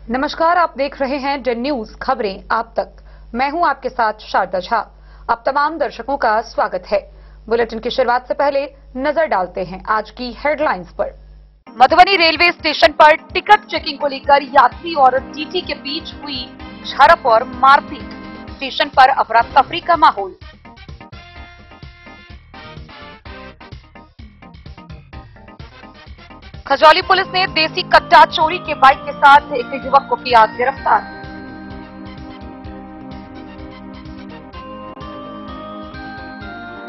नमस्कार, आप देख रहे हैं डेन न्यूज खबरें आप तक। मैं हूं आपके साथ शारदा झा। आप तमाम दर्शकों का स्वागत है। बुलेटिन की शुरुआत से पहले नजर डालते हैं आज की हेडलाइंस पर। मधुबनी रेलवे स्टेशन पर टिकट चेकिंग को लेकर यात्री और टीटी के बीच हुई झड़प और मारपीट। स्टेशन पर अफरा तफरी का माहौल। खजौली पुलिस ने देसी कट्टा चोरी के बाइक के साथ एक युवक को किया गिरफ्तार।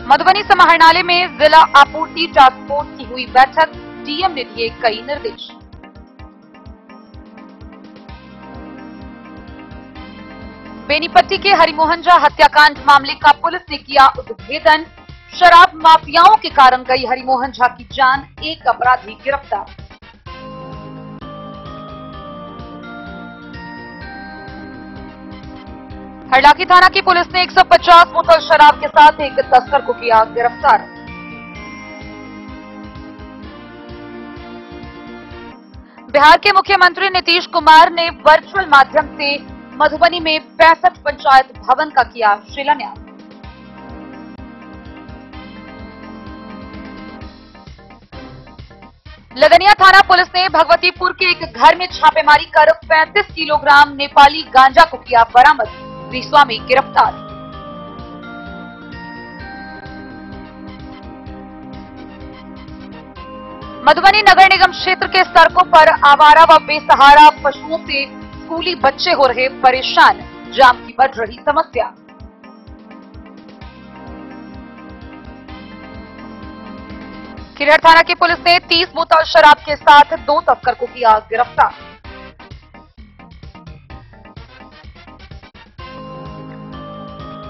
मधुबनी समाहरणालय में जिला आपूर्ति टास्क फोर्स की हुई बैठक, डीएम ने दिए कई निर्देश। बेनीपट्टी के हरिमोहन झा हत्याकांड मामले का पुलिस ने किया उद्भेदन। शराब माफियाओं के कारण गई हरिमोहन झा की जान, एक अपराधी गिरफ्तार। हरलाखी थाना की पुलिस ने 150 बोतल शराब के साथ एक तस्कर को किया गिरफ्तार। बिहार के मुख्यमंत्री नीतीश कुमार ने वर्चुअल माध्यम से मधुबनी में 65 पंचायत भवन का किया शिलान्यास। लदनिया थाना पुलिस ने भगवतीपुर के एक घर में छापेमारी कर 35 किलोग्राम नेपाली गांजा को किया बरामद, त्रिस्वामी गिरफ्तार। मधुबनी नगर निगम क्षेत्र के सड़कों पर आवारा व बेसहारा पशुओं से स्कूली बच्चे हो रहे परेशान, जाम की बढ़ रही समस्या। किलहट थाना की पुलिस ने 30 बोतल शराब के साथ 2 तस्कर को किया गिरफ्तार।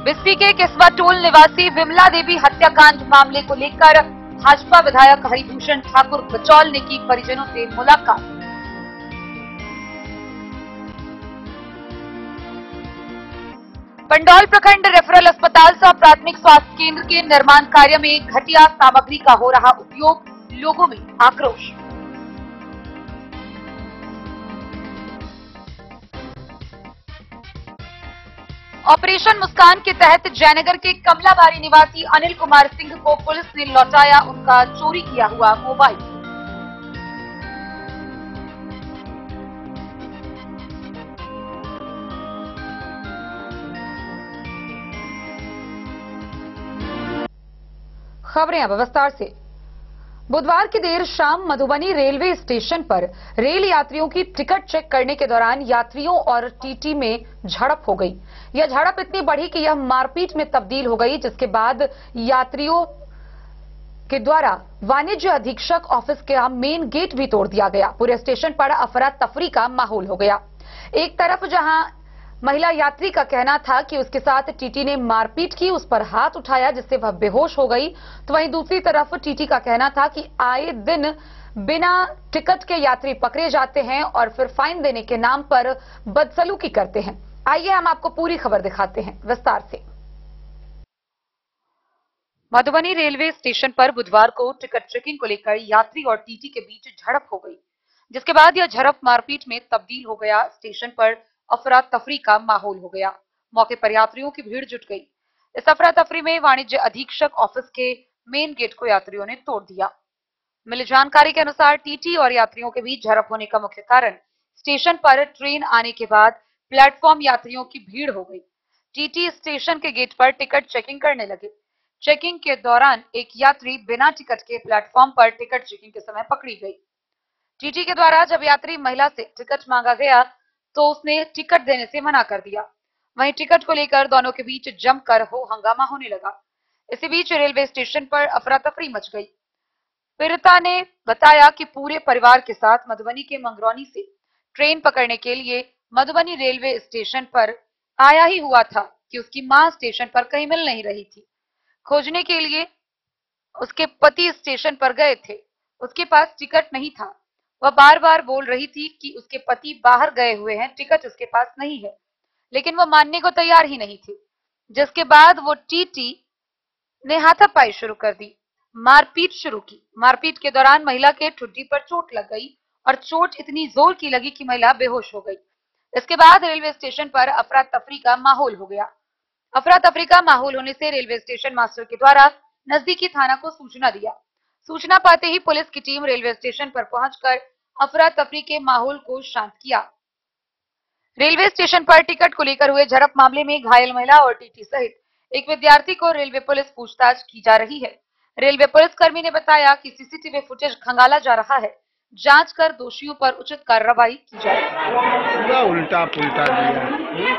बिस्फी के केसवा टोल निवासी विमला देवी हत्याकांड मामले को लेकर भाजपा विधायक हरिभूषण ठाकुर बचौल ने की परिजनों से मुलाकात। पंडौल प्रखंड रेफरल अस्पताल सह प्राथमिक स्वास्थ्य केंद्र के निर्माण कार्य में घटिया सामग्री का हो रहा उपयोग, लोगों में आक्रोश। ऑपरेशन मुस्कान के तहत जयनगर के कमलाबारी निवासी अनिल कुमार सिंह को पुलिस ने लौटाया उनका चोरी किया हुआ मोबाइल। खबरें अब विस्तार से। बुधवार की देर शाम मधुबनी रेलवे स्टेशन पर रेल यात्रियों की टिकट चेक करने के दौरान यात्रियों और टीटी में झड़प हो गई। यह झड़प इतनी बढ़ी कि यह मारपीट में तब्दील हो गई, जिसके बाद यात्रियों के द्वारा वाणिज्य अधीक्षक ऑफिस का मेन गेट भी तोड़ दिया गया। पूरे स्टेशन पर अफरा तफरी का माहौल हो गया। एक तरफ जहां महिला यात्री का कहना था कि उसके साथ टीटी ने मारपीट की, उस पर हाथ उठाया जिससे वह बेहोश हो गई, तो वहीं दूसरी तरफ टीटी का कहना था कि आए दिन बिना टिकट के यात्री पकड़े जाते हैं और फिर फाइन देने के नाम पर बदसलूकी करते हैं। आइए हम आपको पूरी खबर दिखाते हैं विस्तार से। मधुबनी रेलवे स्टेशन पर बुधवार को टिकट चेकिंग को लेकर यात्री और टीटी के बीच झड़प हो गई, जिसके बाद यह झड़प मारपीट में तब्दील हो गया। स्टेशन पर अफरा तफरी का माहौल हो गया। मौके पर यात्रियों की भीड़ जुट गई। इस अफरा तफरी में वाणिज्य अधीक्षक ऑफिस के मेन गेट को यात्रियों ने तोड़ दिया। मिली जानकारी के अनुसार टीटी और यात्रियों के बीच झड़प होने का मुख्य कारण स्टेशन पर ट्रेन आने के बाद प्लेटफॉर्म यात्रियों की भीड़ हो गई। टीटी स्टेशन के गेट पर टिकट चेकिंग करने लगे। चेकिंग के दौरान एक यात्री बिना टिकट के प्लेटफॉर्म पर टिकट चेकिंग के समय पकड़ी गई। टीटी के द्वारा जब यात्री महिला से टिकट मांगा गया तो उसने टिकट देने से मना कर दिया। वहीं टिकट को लेकर दोनों के बीच जमकर हो हंगामा होने लगा। इसी बीच रेलवे स्टेशन पर अफरा तफरी मच गई। पीड़िता ने बताया कि पूरे परिवार के साथ मधुबनी के मंगरौनी से ट्रेन पकड़ने के लिए मधुबनी रेलवे स्टेशन पर आया ही हुआ था कि उसकी मां स्टेशन पर कहीं मिल नहीं रही थी। खोजने के लिए उसके पति स्टेशन पर गए थे। उसके पास टिकट नहीं था। वह बार बार बोल रही थी कि उसके पति बाहर गए हुए हैं, टिकट उसके पास नहीं है, लेकिन वो मानने को तैयार ही नहीं थी। जिसके बाद वो टीटी ने हाथापाई शुरू कर दी, मारपीट शुरू की। मारपीट के दौरान महिला के ठुड्डी पर चोट लग गई और चोट इतनी जोर की लगी कि महिला बेहोश हो गई। इसके बाद रेलवे स्टेशन पर अफरा तफरी का माहौल हो गया। अफरा तफरी का माहौल होने से रेलवे स्टेशन मास्टर के द्वारा नजदीकी थाना को सूचना दिया। सूचना पाते ही पुलिस की टीम रेलवे स्टेशन पर पहुंचकर अफरा तफरी के माहौल को शांत किया। रेलवे स्टेशन पर टिकट को लेकर हुए झड़प मामले में घायल महिला और टीटी सहित एक विद्यार्थी को रेलवे पुलिस पूछताछ की जा रही है। रेलवे पुलिस कर्मी ने बताया कि सीसीटीवी फुटेज खंगाला जा रहा है, जांच कर दोषियों पर उचित कार्रवाई की जाएगी। उल्टा पुल्टा दिया।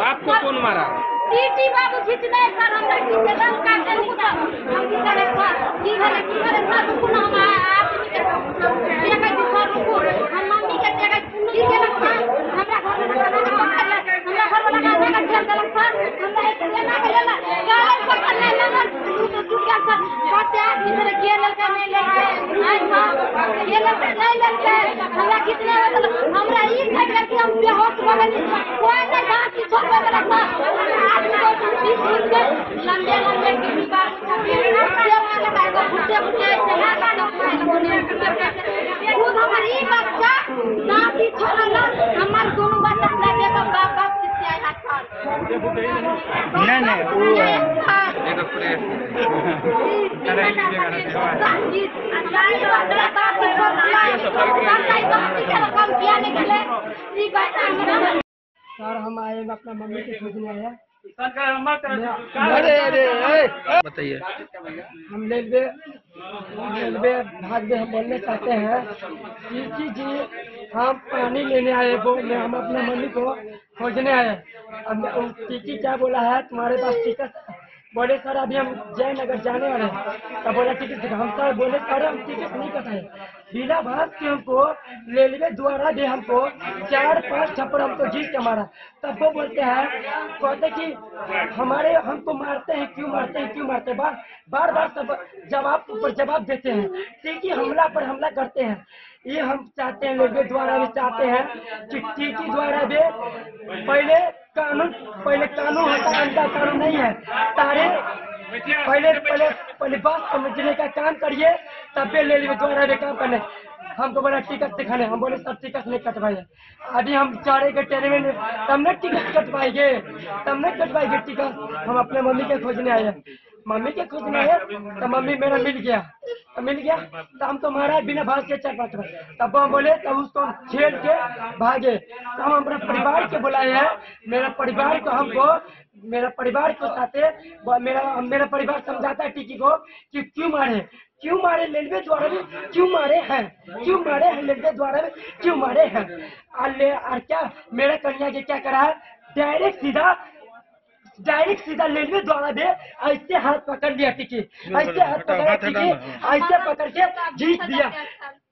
आपको कौन मारा? टीटी बाबू खींचने सर हमरा खींचे दम काटे निकल हम की करे सर की करे सर रुको ना हम आदमी के ये कह सर रुको हम मम्मी के जगह की के लगता हमरा घर में हमरा घर वाला का जगह खेल देलक सर हमरा एक लेना के लेला गाल पकड़ ले लेना तू क्या सर बात है किधर के लड़का नहीं ले आज हां ये लड़का नहीं लेके हमरा कितने हमरा ई कह के हम बेहोश हो गए कोई ना गांव की छोड़ वाला सर लंबे लंबे की बात खुद हमारी बच्चा नाती छोड़ना हमारे दोनों बच्चा लगे तो बाप बाप किसी आया था नहीं वो सर हम आए अपना मम्मी के खोजने आया। बताइए। हम रेलवे भाग में हम बोलने चाहते हैं कि जी हम पानी लेने आए हम अपने मम्मी को खोजने आए। अब टीटी क्या बोला है तुम्हारे पास टिकट? बोले सर अभी हम जयनगर जाने वाले हैं। तब बोला टिकट हम सर बोले सर हम टिकट नहीं कटाए बिना भाग के हमको रेलवे द्वारा भी हमको 4-5 थप्पड़ हमको जीत के मारा। तब वो बोलते हैं कहते कि हमारे हमको मारते हैं क्यों मारते बार सब जवाब देते हैं। टीटी हमला पर हमला करते हैं। ये हम चाहते हैं रेलवे द्वारा भी चाहते हैं कि टीटी द्वारा भी पहले कानून होता है, उनका कानून नहीं है। तारे पहले बात समझने का काम करिए तब रेलवे द्वारा भी काम करने। हमको बोला टिकट दिखाने, हम बोले सर टिकट नहीं कटवाइए। अभी हम चढ़ेंगे ट्रेन में तब न टिकट कटवाएंगे टिकट। हम अपने मम्मी के खोजने आए तो मम्मी मेरा मिल गया तो हम तो मारा बिना भाग के 4-5 बार। तब हम बोले तब उसको छेड़ के भागे। तो हम अपना परिवार के बुलाए हैं। मेरा परिवार को साथे मेरा परिवार समझाता है टीटी को कि क्यों मारे रेलवे द्वारा भी क्यों मारे हैं रेलवे द्वारा भी क्यों मारे हैं। और क्या मेरा कन्या के क्या करा है डायरेक्ट सीधा रेलवे द्वारा भी ऐसे हाथ पकड़ लिया टिकी ऐसे पकड़ के जीत दिया।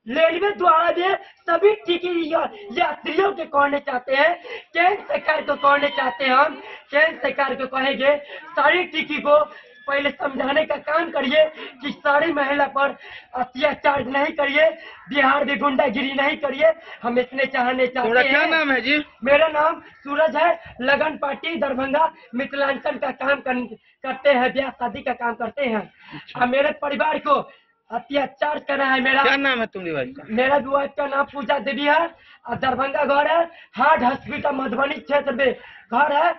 रेलवे द्वारा भी सभी टिकी यात्रियों के कहने चाहते हैं केंद्र सरकार को कहने चाहते हैं। हम केंद्र सरकार को कहेंगे सारी टिकी को पहले समझाने का काम करिए कि सारी महिला पर अत्याचार नहीं करिए, बिहार में गुंडागिरी नहीं करिए। हम इतने चाहते हैं। क्या नाम है जी? मेरा नाम सूरज है। लगन पार्टी दरभंगा मिथिलांचल का काम करते हैं, ब्याह शादी का काम करते हैं। और मेरे परिवार को अत्याचार कर रहा है। क्या नाम है तुम्हारी वाइफ का? मेरा वाइफ का नाम पूजा देवी है और दरभंगा घर है। हार्ट हॉस्पिटल मधुबनी क्षेत्र में घर है।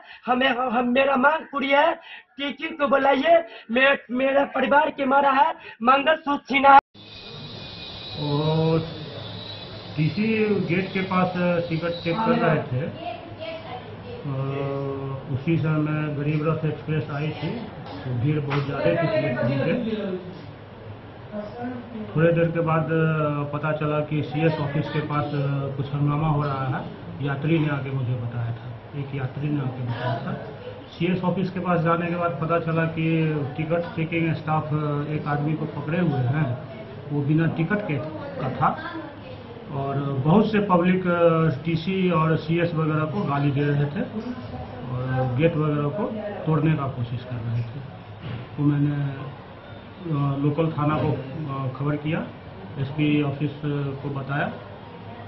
मेरा मांग पूरी है। टीटी को बुलाइए। मेरा परिवार के मारा है मंगलसूत्र छीना है। और टीसी गेट के पास टिकट चेक कर रहे थे। उसी समय गरीब रथ एक्सप्रेस आई थी तो भीड़ बहुत ज़्यादा थी। थोड़ी देर के बाद पता चला कि सीएस ऑफिस के पास कुछ हंगामा हो रहा है। यात्री ने आके मुझे बताया था, एक यात्री ने आके बताया था। सीएस ऑफिस के पास जाने के बाद पता चला कि टिकट चेकिंग स्टाफ एक आदमी को पकड़े हुए हैं, वो बिना टिकट के का था और बहुत से पब्लिक टीसी और सीएस वगैरह को गाली दे रहे थे और गेट वगैरह को तोड़ने का कोशिश कर रहे थे। तो मैंने लोकल थाना को खबर किया, एसपी ऑफिस को बताया,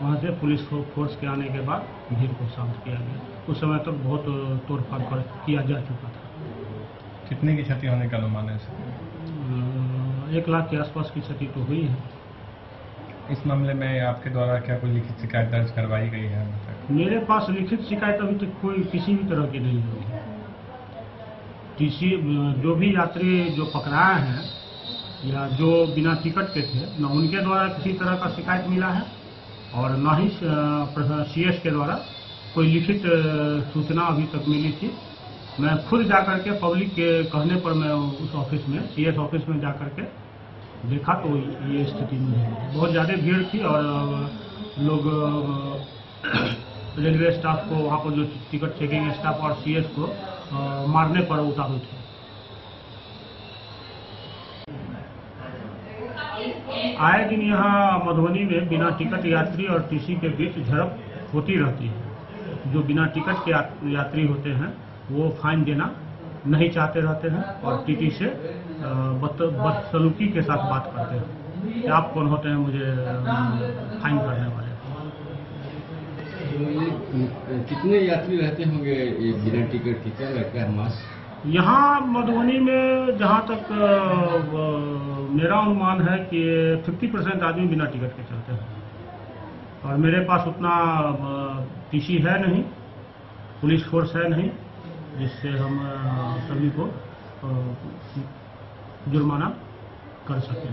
वहाँ से पुलिस फोर्स के आने के बाद भीड़ को शांत किया गया। उस समय तक बहुत तोड़फाड़ किया जा चुका था। कितने की क्षति होने का अनुमान है? 1 लाख के आसपास की क्षति तो हुई है। इस मामले में आपके द्वारा क्या कोई लिखित शिकायत दर्ज करवाई गई है? मेरे पास लिखित शिकायत अभी तक कोई किसी भी तरह की नहीं हुई है। टीसी जो भी यात्री जो पकड़ाए हैं या जो बिना टिकट के थे, न उनके द्वारा किसी तरह का शिकायत मिला है और न ही सीएस के द्वारा कोई लिखित सूचना अभी तक मिली थी। मैं खुद जाकर के पब्लिक के कहने पर मैं उस ऑफिस में, सीएस ऑफिस में जाकर के देखा तो ये स्थिति में बहुत ज़्यादा भीड़ थी और लोग रेलवे स्टाफ को, वहाँ पर जो टिकट चेकिंग स्टाफ और सीएस को मारने पर उतारू थे। आए दिन यहाँ मधुबनी में बिना टिकट यात्री और टीसी के बीच झड़प होती रहती है। जो बिना टिकट के यात्री होते हैं वो फाइन देना नहीं चाहते रहते हैं और टीटी से बदसलूकी के साथ बात करते हैं कि आप कौन होते हैं मुझे फाइन करने वाले। कितने यात्री रहते होंगे ये बिना टिकट के, क्या लगता है मास? यहाँ मधुबनी में जहाँ तक मेरा अनुमान है कि 50% आदमी बिना टिकट के चलते हैं और मेरे पास उतना टीसी है नहीं, पुलिस फोर्स है नहीं जिससे हम सभी को जुर्माना कर सकें।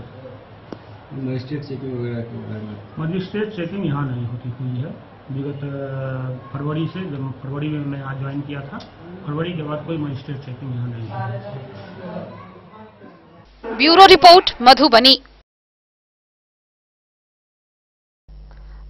मजिस्ट्रेट चेकिंग वगैरह के बारे में? मजिस्ट्रेट चेकिंग यहाँ नहीं होती हुई है। विगत फरवरी से, जब फरवरी में मैं आज ज्वाइन किया था, फरवरी के बाद कोई मजिस्ट्रेट चेकिंग यहाँ नहीं है। Bureau report, Madhubani.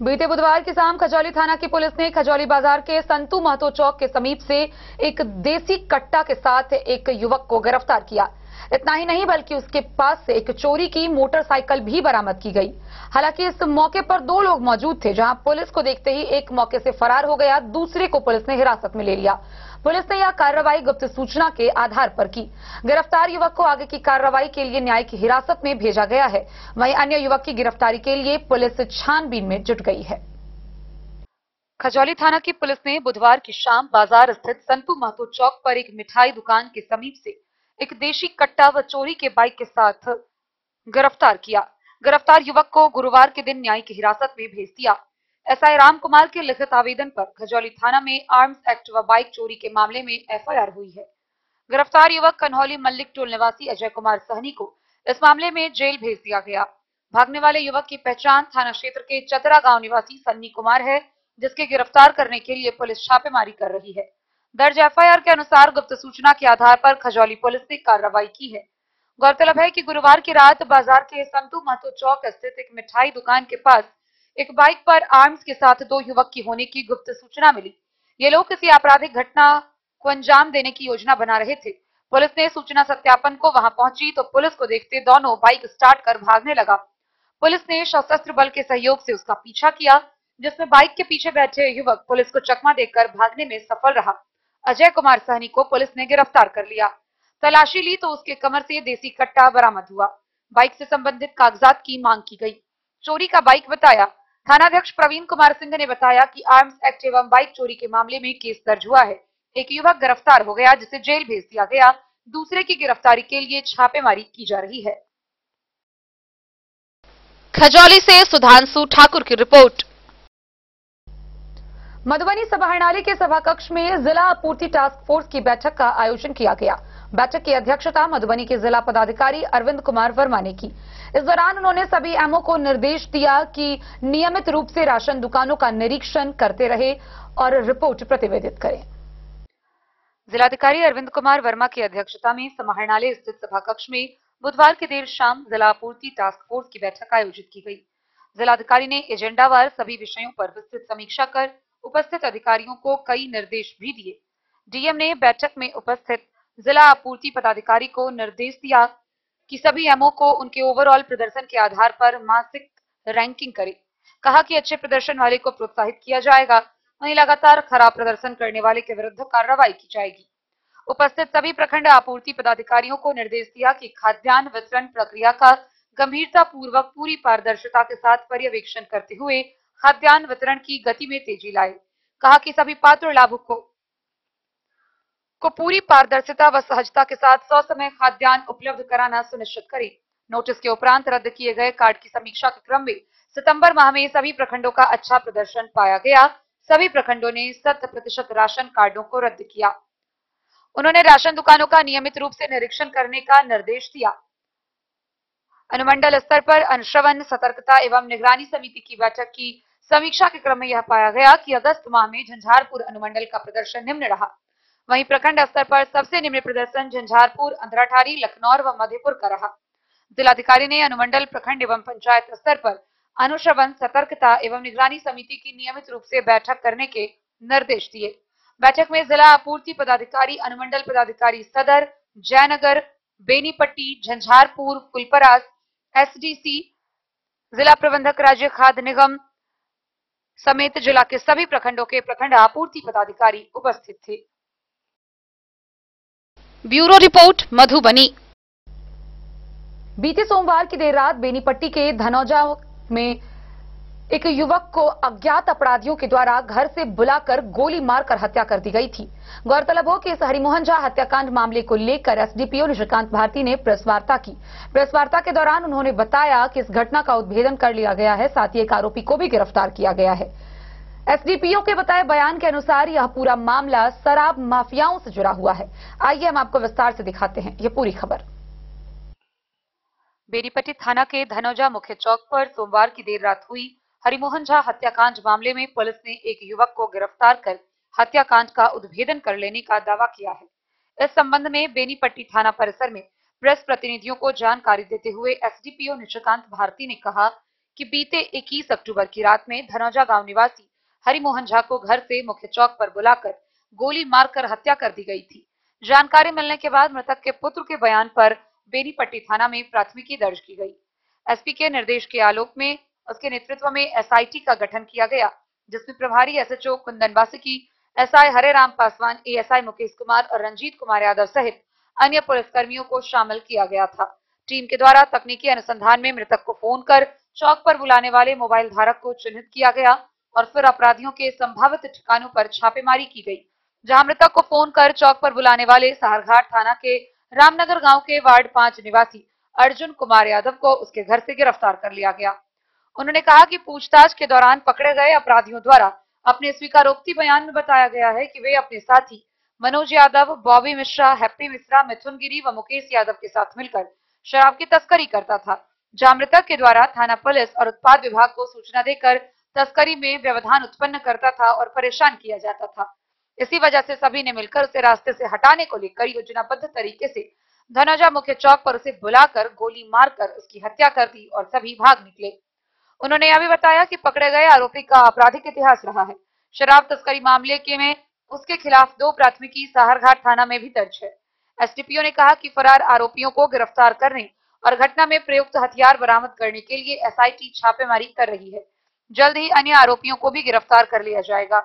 बीते बुधवार की शाम खजौली थाना की पुलिस ने खजौली बाजार के संतू महतो चौक के समीप से एक देसी कट्टा के साथ एक युवक को गिरफ्तार किया। इतना ही नहीं बल्कि उसके पास से एक चोरी की मोटरसाइकिल भी बरामद की गई। हालांकि इस मौके पर 2 लोग मौजूद थे, जहां पुलिस को देखते ही एक मौके से फरार हो गया, दूसरे को पुलिस ने हिरासत में ले लिया। पुलिस ने यह कार्रवाई गुप्त सूचना के आधार पर की। गिरफ्तार युवक को आगे की कार्रवाई के लिए न्यायिक हिरासत में भेजा गया है। वहीं अन्य युवक की गिरफ्तारी के लिए पुलिस छानबीन में जुट गई है। खजौली थाना की पुलिस ने बुधवार की शाम बाजार स्थित संतू महतो चौक पर एक मिठाई दुकान के समीप से एक देशी कट्टा व चोरी के बाइक के साथ गिरफ्तार किया। गिरफ्तार युवक को गुरुवार के दिन न्यायिक हिरासत में भेज दिया। एसआई राम कुमार के लिखित आवेदन पर खजौली थाना में आर्म्स एक्ट व बाइक चोरी के मामले में एफआईआर हुई है। गिरफ्तार युवक कन्हौली मल्लिक टोल निवासी अजय कुमार सहनी को इस मामले में जेल भेज दिया गया। भागने वाले युवक की पहचान थाना क्षेत्र के चतरा गांव निवासी सन्नी कुमार है, जिसके गिरफ्तार करने के लिए पुलिस छापेमारी कर रही है। दर्ज एफआईआर के अनुसार गुप्त सूचना के आधार पर खजौली पुलिस ने कार्रवाई की है। गौरतलब है कि गुरुवार की रात बाजार के संतू महतो चौक स्थित एक मिठाई दुकान के पास एक बाइक पर आर्म्स के साथ 2 युवक की होने की गुप्त सूचना मिली। ये लोग किसी आपराधिक घटना को अंजाम देने की योजना बना रहे थे। पुलिस ने सूचना सत्यापन को वहां पहुंची तो पुलिस को देखते दोनों बाइक स्टार्ट कर भागने लगा। पुलिस ने सशस्त्र बल के सहयोग से उसका पीछा किया, जिसमें बाइक के पीछे बैठे युवक पुलिस को चकमा देकर भागने में सफल रहा। अजय कुमार सहनी को पुलिस ने गिरफ्तार कर लिया। तलाशी ली तो उसके कमर से देसी कट्टा बरामद हुआ। बाइक से संबंधित कागजात की मांग की गई। चोरी का बाइक बताया। थानाध्यक्ष प्रवीण कुमार सिंह ने बताया कि आर्म्स एक्ट एवं बाइक चोरी के मामले में केस दर्ज हुआ है। एक युवक गिरफ्तार हो गया, जिसे जेल भेज दिया गया। दूसरे की गिरफ्तारी के लिए छापेमारी की जा रही है। खजौली से सुधांशु ठाकुर की रिपोर्ट। मधुबनी समाहरणालय के सभा कक्ष में जिला आपूर्ति टास्क फोर्स की बैठक का आयोजन किया गया। बैठक की अध्यक्षता मधुबनी के जिला पदाधिकारी अरविंद कुमार वर्मा ने की। इस दौरान उन्होंने सभी एमओ को निर्देश दिया कि नियमित रूप से राशन दुकानों का निरीक्षण करते रहे और रिपोर्ट प्रतिवेदित करें। जिलाधिकारी अरविंद कुमार वर्मा की अध्यक्षता में समाहरणालय स्थित सभा कक्ष में बुधवार की देर शाम जिला आपूर्ति टास्क फोर्स की बैठक आयोजित की गई। जिलाधिकारी ने एजेंडावार सभी विषयों पर विस्तृत समीक्षा कर उपस्थित अधिकारियों को कई निर्देश भी दिए। डीएम ने बैठक में उपस्थित जिला आपूर्ति पदाधिकारी को निर्देश दिया कि सभी एमओ को उनके ओवरऑल प्रदर्शन के आधार पर मासिक रैंकिंग करें। कहा कि अच्छे प्रदर्शन वाले को प्रोत्साहित किया जाएगा, वहीं लगातार खराब प्रदर्शन करने वाले के विरुद्ध कार्रवाई की जाएगी। उपस्थित सभी प्रखंड आपूर्ति पदाधिकारियों को निर्देश दिया कि खाद्यान्न वितरण प्रक्रिया का गंभीरता पूर्वक पूरी पारदर्शिता के साथ पर्यवेक्षण करते हुए खाद्यान्न वितरण की गति में तेजी लाए। कहा कि सभी पात्र लाभुकों को पूरी पारदर्शिता व सहजता के साथ ससमय खाद्यान्न उपलब्ध कराना सुनिश्चित करें। नोटिस के उपरांत रद्द किए गए कार्ड की समीक्षा के क्रम में सितंबर माह में सभी प्रखंडों का अच्छा प्रदर्शन पाया गया। सभी प्रखंडों ने 100% राशन कार्डों को रद्द किया। उन्होंने राशन दुकानों का नियमित रूप से निरीक्षण करने का निर्देश दिया। अनुमंडल स्तर पर अनुश्रवण, सतर्कता एवं निगरानी समिति की बैठक की समीक्षा के क्रम में यह पाया गया कि अगस्त माह में झंझारपुर अनुमंडल का प्रदर्शन निम्न रहा। वहीं प्रखंड स्तर पर सबसे निम्न प्रदर्शन झंझारपुर, अंधराठारी, लखनौर व मधेपुर का रहा। जिलाधिकारी ने अनुमंडल, प्रखंड एवं पंचायत स्तर पर अनुश्रवण, सतर्कता एवं निगरानी समिति की नियमित रूप से बैठक करने के निर्देश दिए। बैठक में जिला आपूर्ति पदाधिकारी, अनुमंडल पदाधिकारी सदर, जयनगर, बेनीपट्टी, झंझारपुर, फुलपरास, एसडीसी, जिला प्रबंधक राज्य खाद्य निगम समेत जिला के सभी प्रखंडों के प्रखंड आपूर्ति पदाधिकारी उपस्थित थे। Bureau report, Madhubani. बीते सोमवार की देर रात बेनीपट्टी के धनौजा में एक युवक को अज्ञात अपराधियों के द्वारा घर से बुलाकर गोली मारकर हत्या कर दी गई थी। गौरतलब हो कि इस हरिमोहन झा हत्याकांड मामले को लेकर एसडीपीओ निशिकांत भारती ने प्रेस वार्ता की। प्रेस वार्ता के दौरान उन्होंने बताया कि इस घटना का उद्भेदन कर लिया गया है, साथ ही एक आरोपी को भी गिरफ्तार किया गया है। एसडीपीओ के बताए बयान के अनुसार यह पूरा मामला शराब माफियाओं से जुड़ा हुआ है। आइए हम आपको विस्तार से दिखाते हैं ये पूरी खबर। बेनीपट्टी थाना के धनौजा मुख्य चौक पर सोमवार की देर रात हुई हरिमोहन झा हत्याकांड मामले में पुलिस ने एक युवक को गिरफ्तार कर हत्याकांड का उद्भेदन कर लेने का दावा किया है। इस संबंध में बेनीपट्टी थाना परिसर में प्रेस प्रतिनिधियों को जानकारी देते हुए एसडीपीओ निशिकांत भारती ने कहा कि बीते 21 अक्टूबर की रात में धनौजा गांव निवासी हरिमोहन झा को घर से मुख्य चौक पर बुलाकर गोली मारकर हत्या कर दी गई थी। जानकारी मिलने के बाद मृतक के पुत्र के बयान पर बेनीपट्टी थाना में प्राथमिकी दर्ज की गई। एसपी के निर्देश के आलोक में उसके नेतृत्व में एसआईटी का गठन किया गया, जिसमें प्रभारी SHO Kundan Vasuki, SI Hareram Paswan, ASI Mukesh Kumar और रंजीत कुमार यादव सहित अन्य पुलिसकर्मियों को शामिल किया गया था। टीम के द्वारा तकनीकी अनुसंधान में मृतक को फोन कर चौक पर बुलाने वाले मोबाइल धारक को चिन्हित किया गया और फिर अपराधियों के संभावित ठिकानों पर छापेमारी की गई, जहां मृतक को फोन कर चौक पर बुलाने वाले साहरघाट थाना के रामनगर गांव के वार्ड 5 निवासी अर्जुन कुमार यादव को उसके घर से गिरफ्तार कर लिया गया। उन्होंने कहा कि पूछताछ के दौरान पकड़े गए अपराधियों द्वारा अपने स्वीकारोक्ति बयान में बताया गया है कि वे अपने साथी मनोज यादव, बॉबी मिश्रा, हैप्पी मिश्रा, मिथुन गिरी व मुकेश यादव के साथ मिलकर शराब की तस्करी करता था, जहां मृतक के द्वारा थाना पुलिस और उत्पाद विभाग को सूचना देकर तस्करी में व्यवधान उत्पन्न करता था और परेशान किया जाता था। इसी वजह से सभी ने मिलकर उसे रास्ते से हटाने को लेकर योजनाबद्ध तरीके से धनौजा मुख्य चौक पर उसे बुलाकर गोली मारकर उसकी हत्या कर दी और सभी भाग निकले। उन्होंने यह भी बताया कि पकड़े गए आरोपी का आपराधिक इतिहास रहा है। शराब तस्करी मामले के में उसके खिलाफ 2 प्राथमिकी साहरघाट थाना में भी दर्ज है। एसडीपीओ ने कहा कि फरार आरोपियों को गिरफ्तार करने और घटना में प्रयुक्त हथियार बरामद करने के लिए एसआईटी छापेमारी कर रही है। जल्द ही अन्य आरोपियों को भी गिरफ्तार कर लिया जाएगा।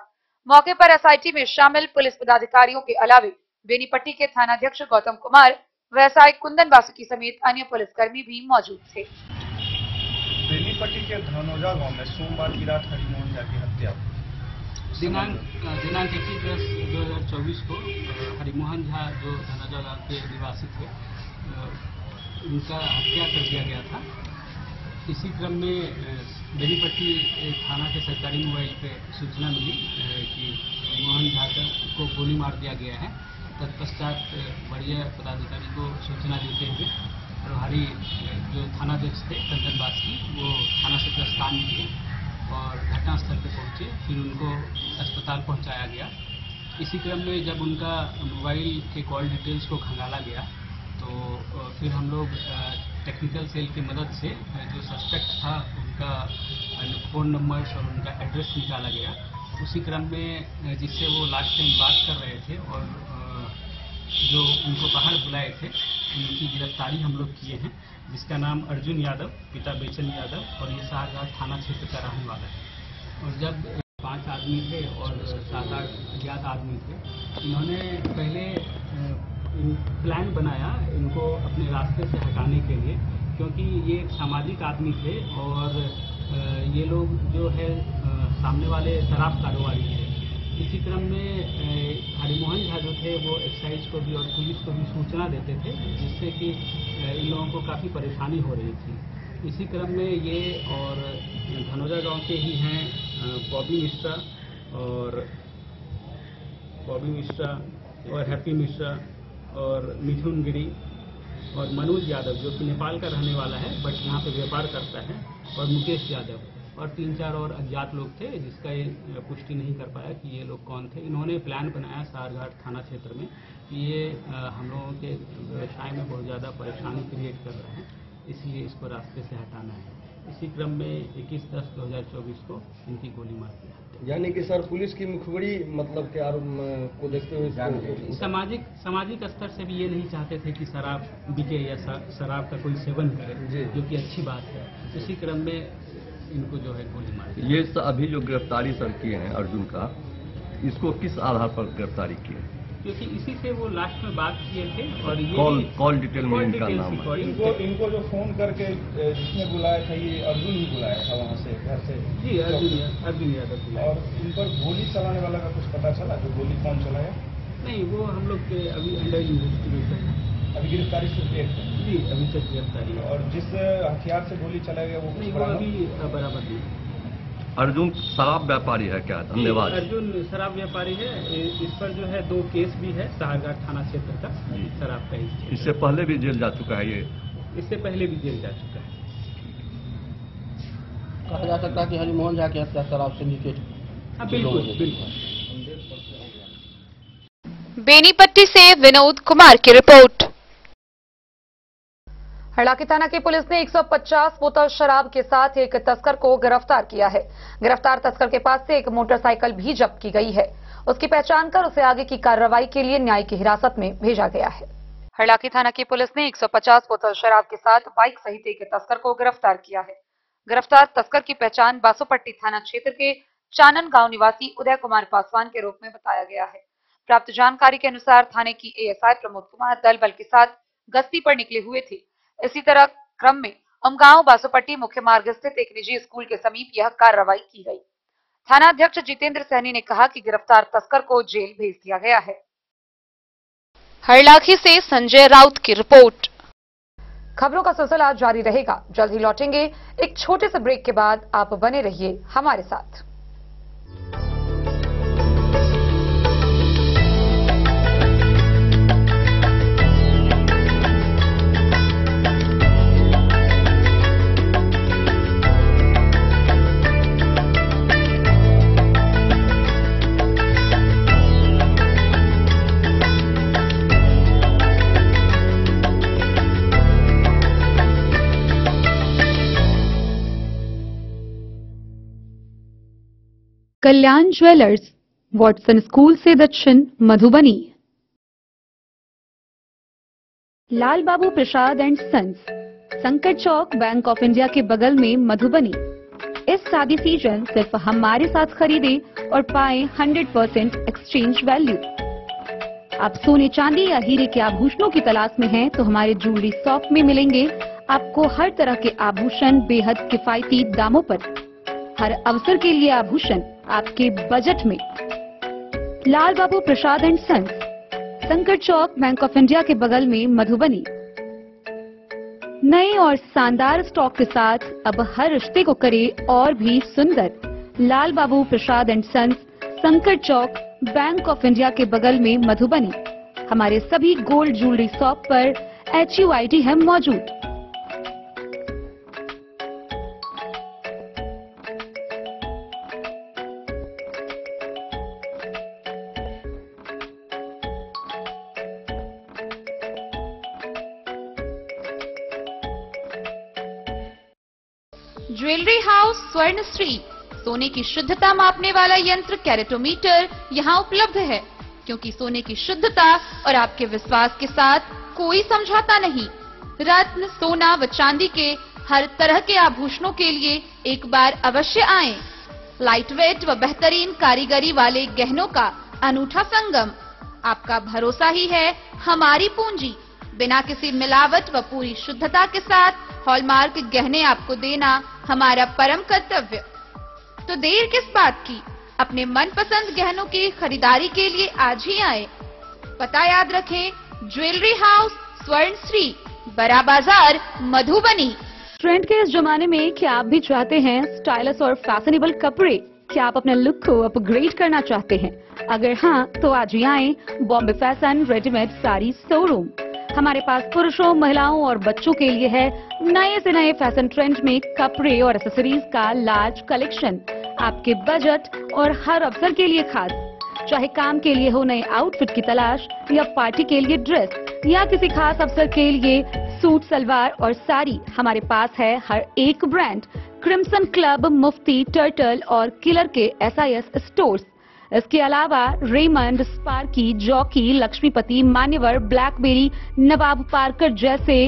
मौके पर एसआईटी में शामिल पुलिस पदाधिकारियों के अलावे बेनीपट्टी के थानाध्यक्ष गौतम कुमार, व्यवसायी कुंदन वासुकी समेत अन्य पुलिसकर्मी भी मौजूद थे। बेनीपट्टी के धनौजा गांव में सोमवार की रात हरिमोहन झा की हत्या दिनांक 21/2024 को हरिमोहन झा जो धनौजा गांव के निवासी थे, उनका हत्या कर दिया गया था। इसी क्रम में बेनीपट्टी थाना के सरकारी मोबाइल पे सूचना मिली कि हरिमोहन झा को गोली मार दिया गया है। तत्पश्चात वरीय पदाधिकारी को सूचना देते हुए प्रभारी जो थानाध्यक्ष थे कुंदन वासुकी, वो थाना से प्रस्थान किए और घटनास्थल पर पहुंचे। फिर उनको अस्पताल पहुंचाया गया। इसी क्रम में जब उनका मोबाइल के कॉल डिटेल्स को खंगाला गया तो फिर हम लोग टेक्निकल सेल की मदद से जो सस्पेक्ट था उनका फ़ोन नंबर्स और उनका एड्रेस निकाला गया उसी क्रम में जिससे वो लास्ट टाइम बात कर रहे थे और जो उनको बाहर बुलाए थे उनकी गिरफ्तारी हम लोग किए हैं, जिसका नाम अर्जुन यादव, पिता बेचन यादव, और ये शाहजहां थाना क्षेत्र का रहने वाला है। और जब 5 आदमी थे और 7-8 अज्ञात आदमी थे, इन्होंने पहले प्लान बनाया इनको अपने रास्ते से हटाने के लिए, क्योंकि ये एक सामाजिक आदमी थे और ये लोग जो है सामने वाले शराब कारोबारी थे। इसी क्रम में हरिमोहन झा जो थे वो एक्साइज को भी और पुलिस को भी सूचना देते थे, जिससे कि इन लोगों को काफ़ी परेशानी हो रही थी। इसी क्रम में ये और धनौजा गांव के ही हैं बॉबी मिश्रा और हैप्पी मिश्रा और मिथुन गिरी और मनोज यादव जो कि नेपाल का रहने वाला है बट यहाँ पे व्यापार करता है, और मुकेश यादव और 3-4 और अज्ञात लोग थे, जिसका ये पुष्टि नहीं कर पाया कि ये लोग कौन थे। इन्होंने प्लान बनाया सारघाट थाना क्षेत्र में कि ये हम लोगों के व्यवसाय में बहुत ज़्यादा परेशानी क्रिएट कर रहे हैं, इसलिए इसको रास्ते से हटाना है। इसी क्रम में 21/10/2024 को इनकी गोली मार दी। यानी कि सर पुलिस की मुखबिरी मतलब के आरोप को देखते हुए सामाजिक स्तर से भी ये नहीं चाहते थे कि शराब बिके या शराब का कोई सेवन करे, जो कि अच्छी बात है। इसी क्रम में इनको जो है गोली मार दी। ये अभी जो गिरफ्तारी सर किए हैं अर्जुन का, इसको किस आधार पर गिरफ्तारी किए? क्योंकि इसी से वो लास्ट में बात किए थे और ये कॉल डिटेल में इनका नाम है। इनको जो फोन करके जिसने बुलाया था ये अर्जुन ही बुलाया था वहाँ से, घर से? जी अर्जुन यादव बुलाया। और इन पर गोली चलाने वाला का कुछ पता चला, जो गोली कौन चलाया? नहीं, वो हम लोग के अभी अंडर इन्वेस्टिगेशन है। अभी गिरफ्तारी सिर्फ एक है? जी, अभी तक गिरफ्तारी है। और जिस हथियार से गोली चलाया गया वो नहीं, वो अभी बराबर नहीं। अर्जुन शराब व्यापारी है क्या? धन्यवाद। अर्जुन शराब व्यापारी है। इस पर जो है 2 केस भी है सारघाट थाना क्षेत्र का शराब का ही। इससे पहले भी जेल जा चुका है ये? इससे पहले भी जेल जा चुका है। कहा जा सकता है कि हरिमोहन झा की हत्या शराब सिंडिकेट। हाँ बिल्कुल। बेनीपट्टी से विनोद कुमार की रिपोर्ट। हड़लाकी थाना की पुलिस ने 150 बोतल शराब के साथ एक तस्कर को गिरफ्तार किया है। गिरफ्तार तस्कर के पास से एक मोटरसाइकिल भी जब्त की गई है। उसकी पहचान कर उसे आगे की कार्रवाई के लिए न्यायिक हिरासत में भेजा गया है। हड़लाकी थाना की पुलिस ने 150 बोतल शराब के साथ बाइक सहित एक तस्कर को गिरफ्तार किया है। गिरफ्तार तस्कर की पहचान बासोपट्टी थाना क्षेत्र के चानन गांव निवासी उदय कुमार पासवान के रूप में बताया गया है। प्राप्त जानकारी के अनुसार थाने की एएसआई प्रमोद कुमार दल बल के साथ गश्ती पर निकले हुए थे। इसी तरह क्रम में उमगांव बासोपट्टी मुख्य मार्ग स्थित एक निजी स्कूल के समीप यह कार्रवाई की गई। थाना अध्यक्ष जितेंद्र सहनी ने कहा कि गिरफ्तार तस्कर को जेल भेज दिया गया है। हड़लाखी से संजय राउत की रिपोर्ट। खबरों का सिलसिला जारी रहेगा। जल्द ही लौटेंगे एक छोटे से ब्रेक के बाद। आप बने रहिए हमारे साथ। कल्याण ज्वेलर्स, वॉटसन स्कूल से दक्षिण, मधुबनी। लाल बाबू प्रसाद एंड सन्स, संकट चौक, बैंक ऑफ इंडिया के बगल में, मधुबनी। इस शादी सीजन सिर्फ हमारे साथ खरीदे और पाएं 100% एक्सचेंज वैल्यू। आप सोने चांदी या हीरे के आभूषणों की तलाश में हैं तो हमारे ज्वेलरी शॉप में मिलेंगे आपको हर तरह के आभूषण बेहद किफायती दामों पर। हर अवसर के लिए आभूषण आपके बजट में। लाल बाबू प्रसाद एंड सन्स, संकट चौक, बैंक ऑफ इंडिया के बगल में, मधुबनी। नए और शानदार स्टॉक के साथ अब हर रिश्ते को करे और भी सुंदर। लाल बाबू प्रसाद एंड सन्स, संकट चौक, बैंक ऑफ इंडिया के बगल में, मधुबनी। हमारे सभी गोल्ड ज्वेलरी शॉप पर HUID है मौजूद। ज्वेलरी हाउस स्वर्णश्री, सोने की शुद्धता मापने वाला यंत्र कैरेटोमीटर यहाँ उपलब्ध है, क्योंकि सोने की शुद्धता और आपके विश्वास के साथ कोई समझौता नहीं। रत्न, सोना व चांदी के हर तरह के आभूषणों के लिए एक बार अवश्य आएं। लाइट वेट व बेहतरीन कारीगरी वाले गहनों का अनूठा संगम। आपका भरोसा ही है हमारी पूंजी। बिना किसी मिलावट व पूरी शुद्धता के साथ हॉलमार्क गहने आपको देना हमारा परम कर्तव्य। तो देर किस बात की, अपने मनपसंद गहनों की खरीदारी के लिए आज ही आए। पता याद रखें, ज्वेलरी हाउस स्वर्ण श्री, बड़ा बाजार, मधुबनी। ट्रेंड के इस जमाने में क्या आप भी चाहते हैं स्टाइलिश और फैशनेबल कपड़े? क्या आप अपने लुक को अपग्रेड करना चाहते हैं? अगर हाँ, तो आज ही आए Bombay fashion readymade sari showroom. हमारे पास पुरुषों, महिलाओं और बच्चों के लिए है नए से नए फैशन ट्रेंड में कपड़े और एक्सेसरीज का लार्ज कलेक्शन। आपके बजट और हर अवसर के लिए खास। चाहे काम के लिए हो नए आउटफिट की तलाश, या पार्टी के लिए ड्रेस, या किसी खास अवसर के लिए सूट, सलवार और साड़ी, हमारे पास है हर एक ब्रांड। क्रिम्सन क्लब, मुफ्ती, टर्टल और किलर के SIS स्टोर्स। इसके अलावा रेमंड, स्पार्की, जॉकी, लक्ष्मीपति, मान्यवर, ब्लैकबेरी, नवाब पार्कर जैसे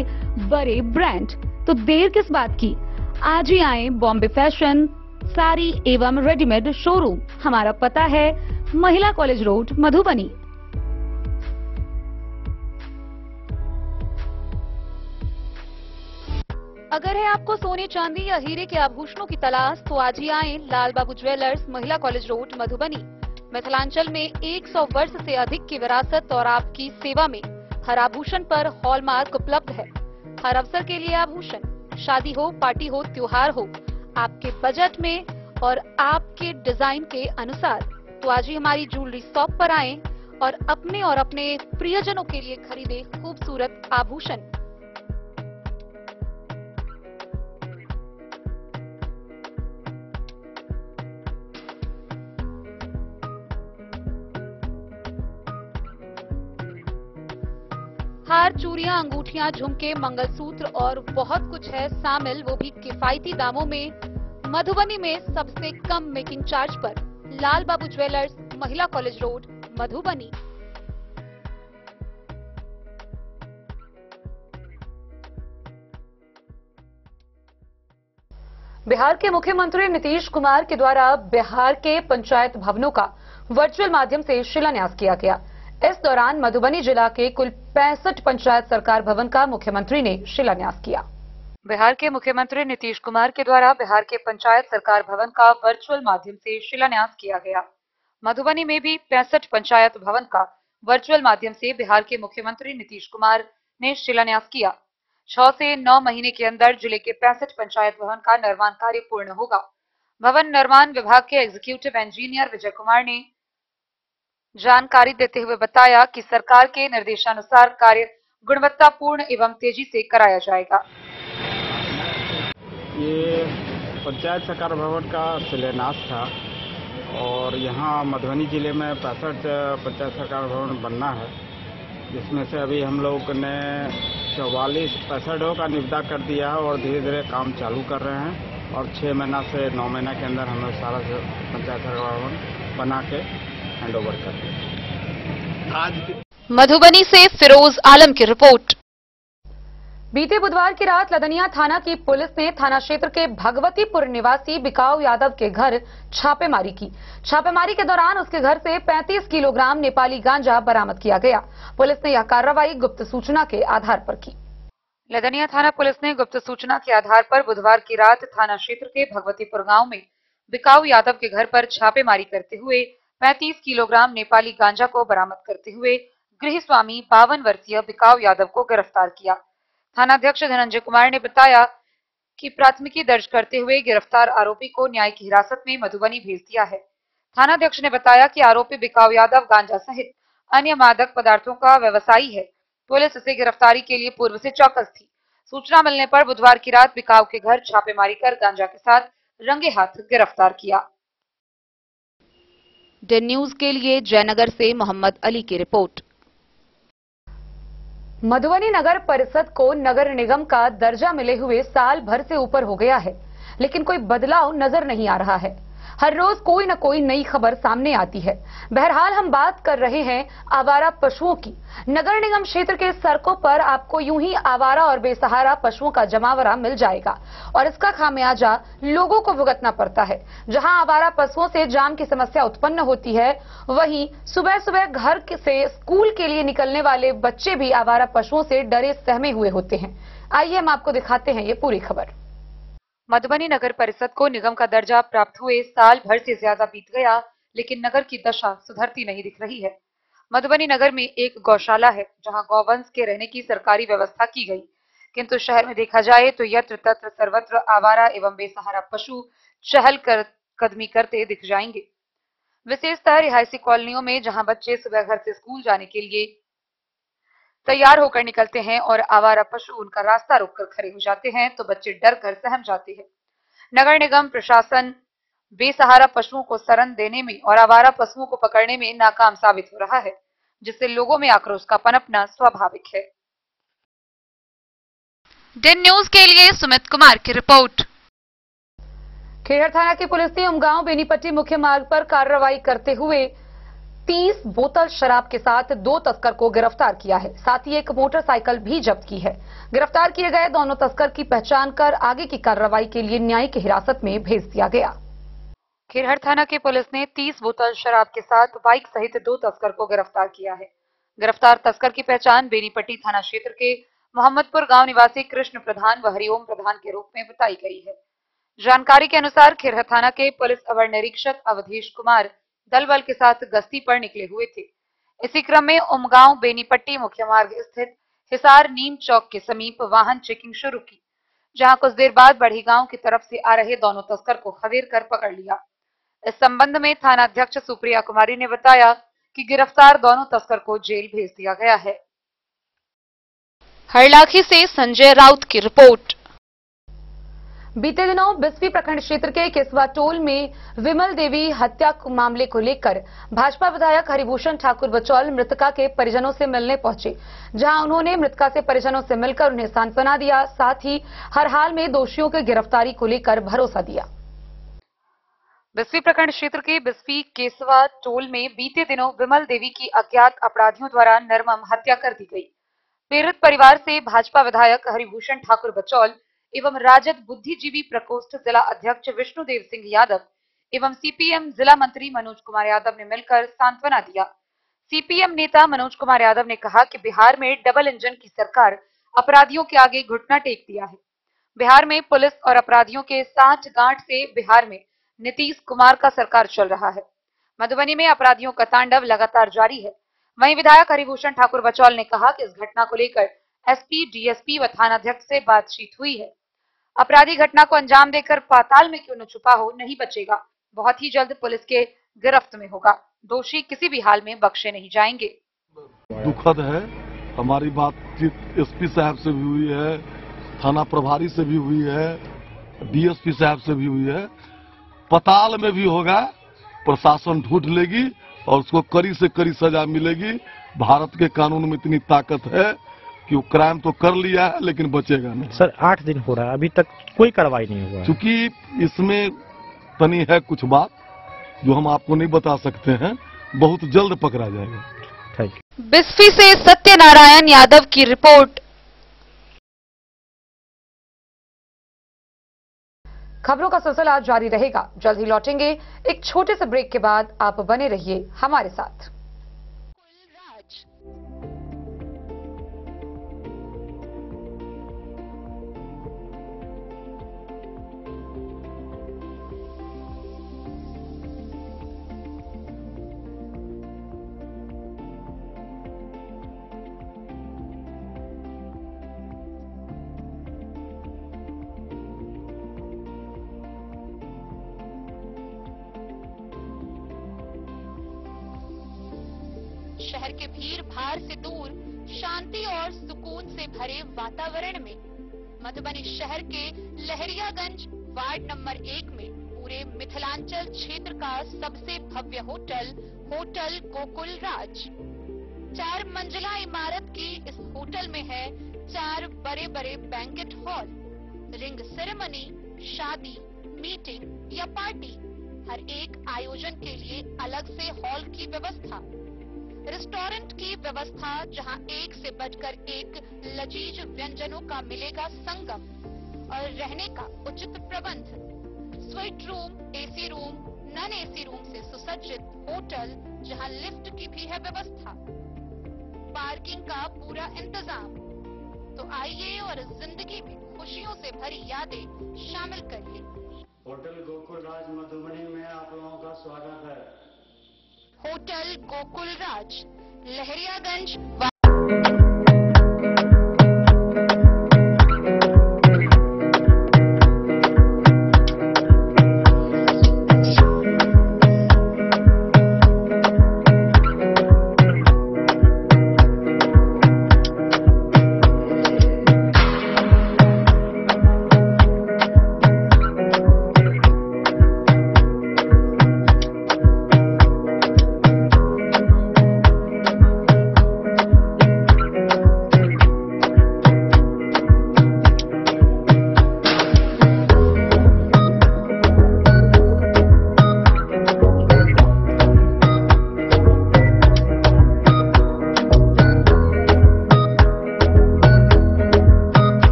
बड़े ब्रांड। तो देर किस बात की, आज ही आए बॉम्बे फैशन साड़ी एवं रेडीमेड शोरूम। हमारा पता है महिला कॉलेज रोड, मधुबनी। अगर है आपको सोने, चांदी या हीरे के आभूषणों की तलाश, तो आज ही आए लाल बाबू ज्वेलर्स, महिला कॉलेज रोड, मधुबनी। मिथिलांचल में 100 वर्ष से अधिक की विरासत और आपकी सेवा में हर आभूषण पर हॉलमार्क उपलब्ध है। हर अवसर के लिए आभूषण, शादी हो, पार्टी हो, त्योहार हो, आपके बजट में और आपके डिजाइन के अनुसार। तो आज ही हमारी ज्वेलरी शॉप पर आएं और अपने प्रियजनों के लिए खरीदे खूबसूरत आभूषण। हार, चूड़ियां, अंगूठियां, झुमके, मंगलसूत्र और बहुत कुछ है शामिल, वो भी किफायती दामों में। मधुबनी में सबसे कम मेकिंग चार्ज पर। लाल बाबू ज्वेलर्स, महिला कॉलेज रोड, मधुबनी। बिहार के मुख्यमंत्री नीतीश कुमार के द्वारा बिहार के पंचायत भवनों का वर्चुअल माध्यम से शिलान्यास किया गया। इस दौरान मधुबनी जिला के कुल 65 पंचायत सरकार भवन का मुख्यमंत्री ने शिलान्यास किया। बिहार के मुख्यमंत्री नीतीश कुमार के द्वारा बिहार के पंचायत सरकार भवन का वर्चुअल माध्यम से शिलान्यास किया गया। मधुबनी में भी 65 पंचायत भवन का वर्चुअल माध्यम से बिहार के मुख्यमंत्री नीतीश कुमार ने शिलान्यास किया। 6 से 9 महीने के अंदर जिले के 65 पंचायत भवन का निर्माण कार्य पूर्ण होगा। भवन निर्माण विभाग के एग्जीक्यूटिव इंजीनियर विजय कुमार ने जानकारी देते हुए बताया कि सरकार के निर्देशानुसार कार्य गुणवत्तापूर्ण एवं तेजी से कराया जाएगा। ये पंचायत सरकार भवन का शिलान्यास था और यहाँ मधुबनी जिले में 65 पंचायत सरकार भवन बनना है, जिसमें से अभी हम लोग ने 65 का निविदा कर दिया है और धीरे धीरे काम चालू कर रहे हैं और 6 महीना से 9 महीना के अंदर हम लोग सारा पंचायत सरकार भवन बना के हैंड ओवर कर दिया। मधुबनी से फिरोज आलम की रिपोर्ट। बीते बुधवार की रात लदनिया थाना की पुलिस ने थाना क्षेत्र के भगवतीपुर निवासी बिकाऊ यादव के घर छापेमारी की। छापेमारी के दौरान उसके घर से 35 किलोग्राम नेपाली गांजा बरामद किया गया। पुलिस ने यह कार्रवाई गुप्त सूचना के आधार पर की। लदनिया थाना पुलिस ने गुप्त सूचना के आधार पर बुधवार की रात थाना क्षेत्र के भगवतीपुर गांव में बिकाऊ यादव के घर पर छापेमारी करते हुए 35 किलोग्राम नेपाली गांजा को बरामद करते हुए गृह स्वामी 52 वर्षीय बिकाऊ यादव को गिरफ्तार किया। थानाध्यक्ष धनंजय कुमार ने बताया कि प्राथमिकी दर्ज करते हुए गिरफ्तार आरोपी को न्यायिक हिरासत में मधुबनी भेज दिया है। थानाध्यक्ष ने बताया कि आरोपी बिकाऊ यादव गांजा सहित अन्य मादक पदार्थों का व्यवसायी है। पुलिस इसे गिरफ्तारी के लिए पूर्व से चौकस थी। सूचना मिलने पर बुधवार की रात बिकाऊ के घर छापेमारी कर गांजा के साथ रंगे हाथ गिरफ्तार किया। डे न्यूज के लिए जयनगर से मोहम्मद अली की रिपोर्ट। मधुबनी नगर परिषद को नगर निगम का दर्जा मिले हुए साल भर से ऊपर हो गया है, लेकिन कोई बदलाव नजर नहीं आ रहा है। हर रोज कोई न कोई नई खबर सामने आती है। बहरहाल हम बात कर रहे हैं आवारा पशुओं की। नगर निगम क्षेत्र के सड़कों पर आपको यूं ही आवारा और बेसहारा पशुओं का जमावड़ा मिल जाएगा और इसका खामियाजा लोगों को भुगतना पड़ता है। जहां आवारा पशुओं से जाम की समस्या उत्पन्न होती है, वहीं सुबह सुबह घर से स्कूल के लिए निकलने वाले बच्चे भी आवारा पशुओं से डरे सहमे हुए होते हैं। आइए हम आपको दिखाते हैं ये पूरी खबर। मधुबनी नगर परिषद को निगम का दर्जा प्राप्त हुए साल भर से ज्यादा बीत गया, लेकिन नगर की दशा सुधरती नहीं दिख रही है। मधुबनी नगर में एक गौशाला है जहां गौवंश के रहने की सरकारी व्यवस्था की गई, किंतु शहर में देखा जाए तो यत्र तत्र सर्वत्र आवारा एवं बेसहारा पशु चहल कदमी करते दिख जाएंगे। विशेषतः रिहायशी कॉलोनियों में जहां बच्चे सुबह घर से स्कूल जाने के लिए तैयार होकर निकलते हैं और आवारा पशु उनका रास्ता रोककर खड़े हो जाते हैं, तो बच्चे डर कर सहम जाते हैं। नगर निगम प्रशासन बेसहारा पशुओं को शरण देने में और आवारा पशुओं को पकड़ने में नाकाम साबित हो रहा है, जिससे लोगों में आक्रोश का पनपना स्वाभाविक है। दिन न्यूज के लिए सुमित कुमार की रिपोर्ट। खेहर थाना की पुलिस ने उमगांव बेनीपट्टी मुख्य मार्ग पर कार्रवाई करते हुए 30 बोतल शराब के साथ 2 तस्कर को गिरफ्तार किया है। साथ ही एक मोटरसाइकिल भी जब्त की है। गिरफ्तार किए गए दोनों तस्कर की पहचान कर आगे की कार्रवाई के लिए न्यायिक हिरासत में भेज दिया गया। खेरहर थाना की पुलिस ने 30 बोतल शराब के साथ बाइक सहित 2 तस्कर को गिरफ्तार किया है। गिरफ्तार तस्कर की पहचान बेनीपट्टी थाना क्षेत्र के मोहम्मदपुर गांव निवासी कृष्ण प्रधान व हरिओम प्रधान के रूप में बताई गई है। जानकारी के अनुसार खेरहर थाना के पुलिस अवर निरीक्षक अवधेश कुमार दल बल के साथ गश्ती पर निकले हुए थे। इसी क्रम में उमगांव बेनीपट्टी मुख्य मार्ग स्थित हिसार नीम चौक के समीप वाहन चेकिंग शुरू की, जहां कुछ देर बाद बढ़ी गांव की तरफ से आ रहे दोनों तस्कर को खदेड़ कर पकड़ लिया। इस संबंध में थाना अध्यक्ष सुप्रिया कुमारी ने बताया कि गिरफ्तार दोनों तस्कर को जेल भेज दिया गया है। हरलाखी से संजय राउत की रिपोर्ट। बीते दिनों बिस्फी प्रखंड क्षेत्र के केसवा टोल में विमल देवी हत्या मामले को लेकर भाजपा विधायक हरिभूषण ठाकुर बचौल मृतका के परिजनों से मिलने पहुंचे, जहां उन्होंने मृतका से परिजनों से मिलकर उन्हें सांत्वना दिया, साथ ही हर हाल में दोषियों की गिरफ्तारी को लेकर भरोसा दिया। बिस्फी प्रखंड क्षेत्र के बिस्फी केसवा टोल में बीते दिनों विमल देवी की अज्ञात अपराधियों द्वारा निर्मम हत्या कर दी गई। पीड़ित परिवार से भाजपा विधायक हरिभूषण ठाकुर बचौल एवं राजद बुद्धिजीवी प्रकोष्ठ जिला अध्यक्ष विष्णुदेव सिंह यादव एवं सीपीएम जिला मंत्री मनोज कुमार यादव ने मिलकर सांत्वना दिया। सीपीएम नेता मनोज कुमार यादव ने कहा कि बिहार में डबल इंजन की सरकार अपराधियों के आगे घुटना टेक दिया है। बिहार में पुलिस और अपराधियों के साठ गांठ से बिहार में नीतीश कुमार का सरकार चल रहा है। मधुबनी में अपराधियों का तांडव लगातार जारी है। वहीं विधायक हरिभूषण ठाकुर बचौल ने कहा कि इस घटना को लेकर एसपी, डीएसपी व थानाध्यक्ष से बातचीत हुई है। अपराधी घटना को अंजाम देकर पाताल में क्यों न छुपा हो, नहीं बचेगा। बहुत ही जल्द पुलिस के गिरफ्त में होगा। दोषी किसी भी हाल में बख्शे नहीं जाएंगे। दुखद है। हमारी बातचीत एसपी साहब से भी हुई है, थाना प्रभारी से भी हुई है, डीएसपी साहब से भी हुई है। पताल में भी होगा। प्रशासन ढूंढ लेगी और उसको कड़ी से कड़ी सजा मिलेगी। भारत के कानून में इतनी ताकत है कि वो क्राइम तो कर लिया है लेकिन बचेगा नहीं। सर 8 दिन हो रहा है, अभी तक कोई कार्रवाई नहीं हुआ है। क्योंकि इसमें तनी है कुछ बात जो हम आपको नहीं बता सकते हैं, बहुत जल्द पकड़ा जाएगा। Thank you. बिस्फी से सत्यनारायण यादव की रिपोर्ट। खबरों का सिलसिला जारी रहेगा। जल्द ही लौटेंगे एक छोटे से ब्रेक के बाद। आप बने रहिए हमारे साथ। शहर के भीड़ भाड़ से दूर शांति और सुकून से भरे वातावरण में मधुबनी शहर के लहरियागंज वार्ड नंबर 1 में पूरे मिथिलांचल क्षेत्र का सबसे भव्य होटल होटल गोकुल राज 4 मंजिला इमारत की इस होटल में है 4 बड़े बड़े बैंकेट हॉल, रिंग सेरेमनी, शादी, मीटिंग या पार्टी हर एक आयोजन के लिए अलग से हॉल की व्यवस्था, रेस्टोरेंट की व्यवस्था जहां एक से बढ़कर एक लजीज व्यंजनों का मिलेगा संगम, और रहने का उचित प्रबंध, suite room, AC room, non AC room से सुसज्जित होटल जहां लिफ्ट की भी है व्यवस्था, पार्किंग का पूरा इंतजाम। तो आइए और जिंदगी में खुशियों से भरी यादें शामिल करिए। होटल गोकुल राज मधुबनी में आप लोगों का स्वागत है। होटल गोकुल राज, लहरियागंज।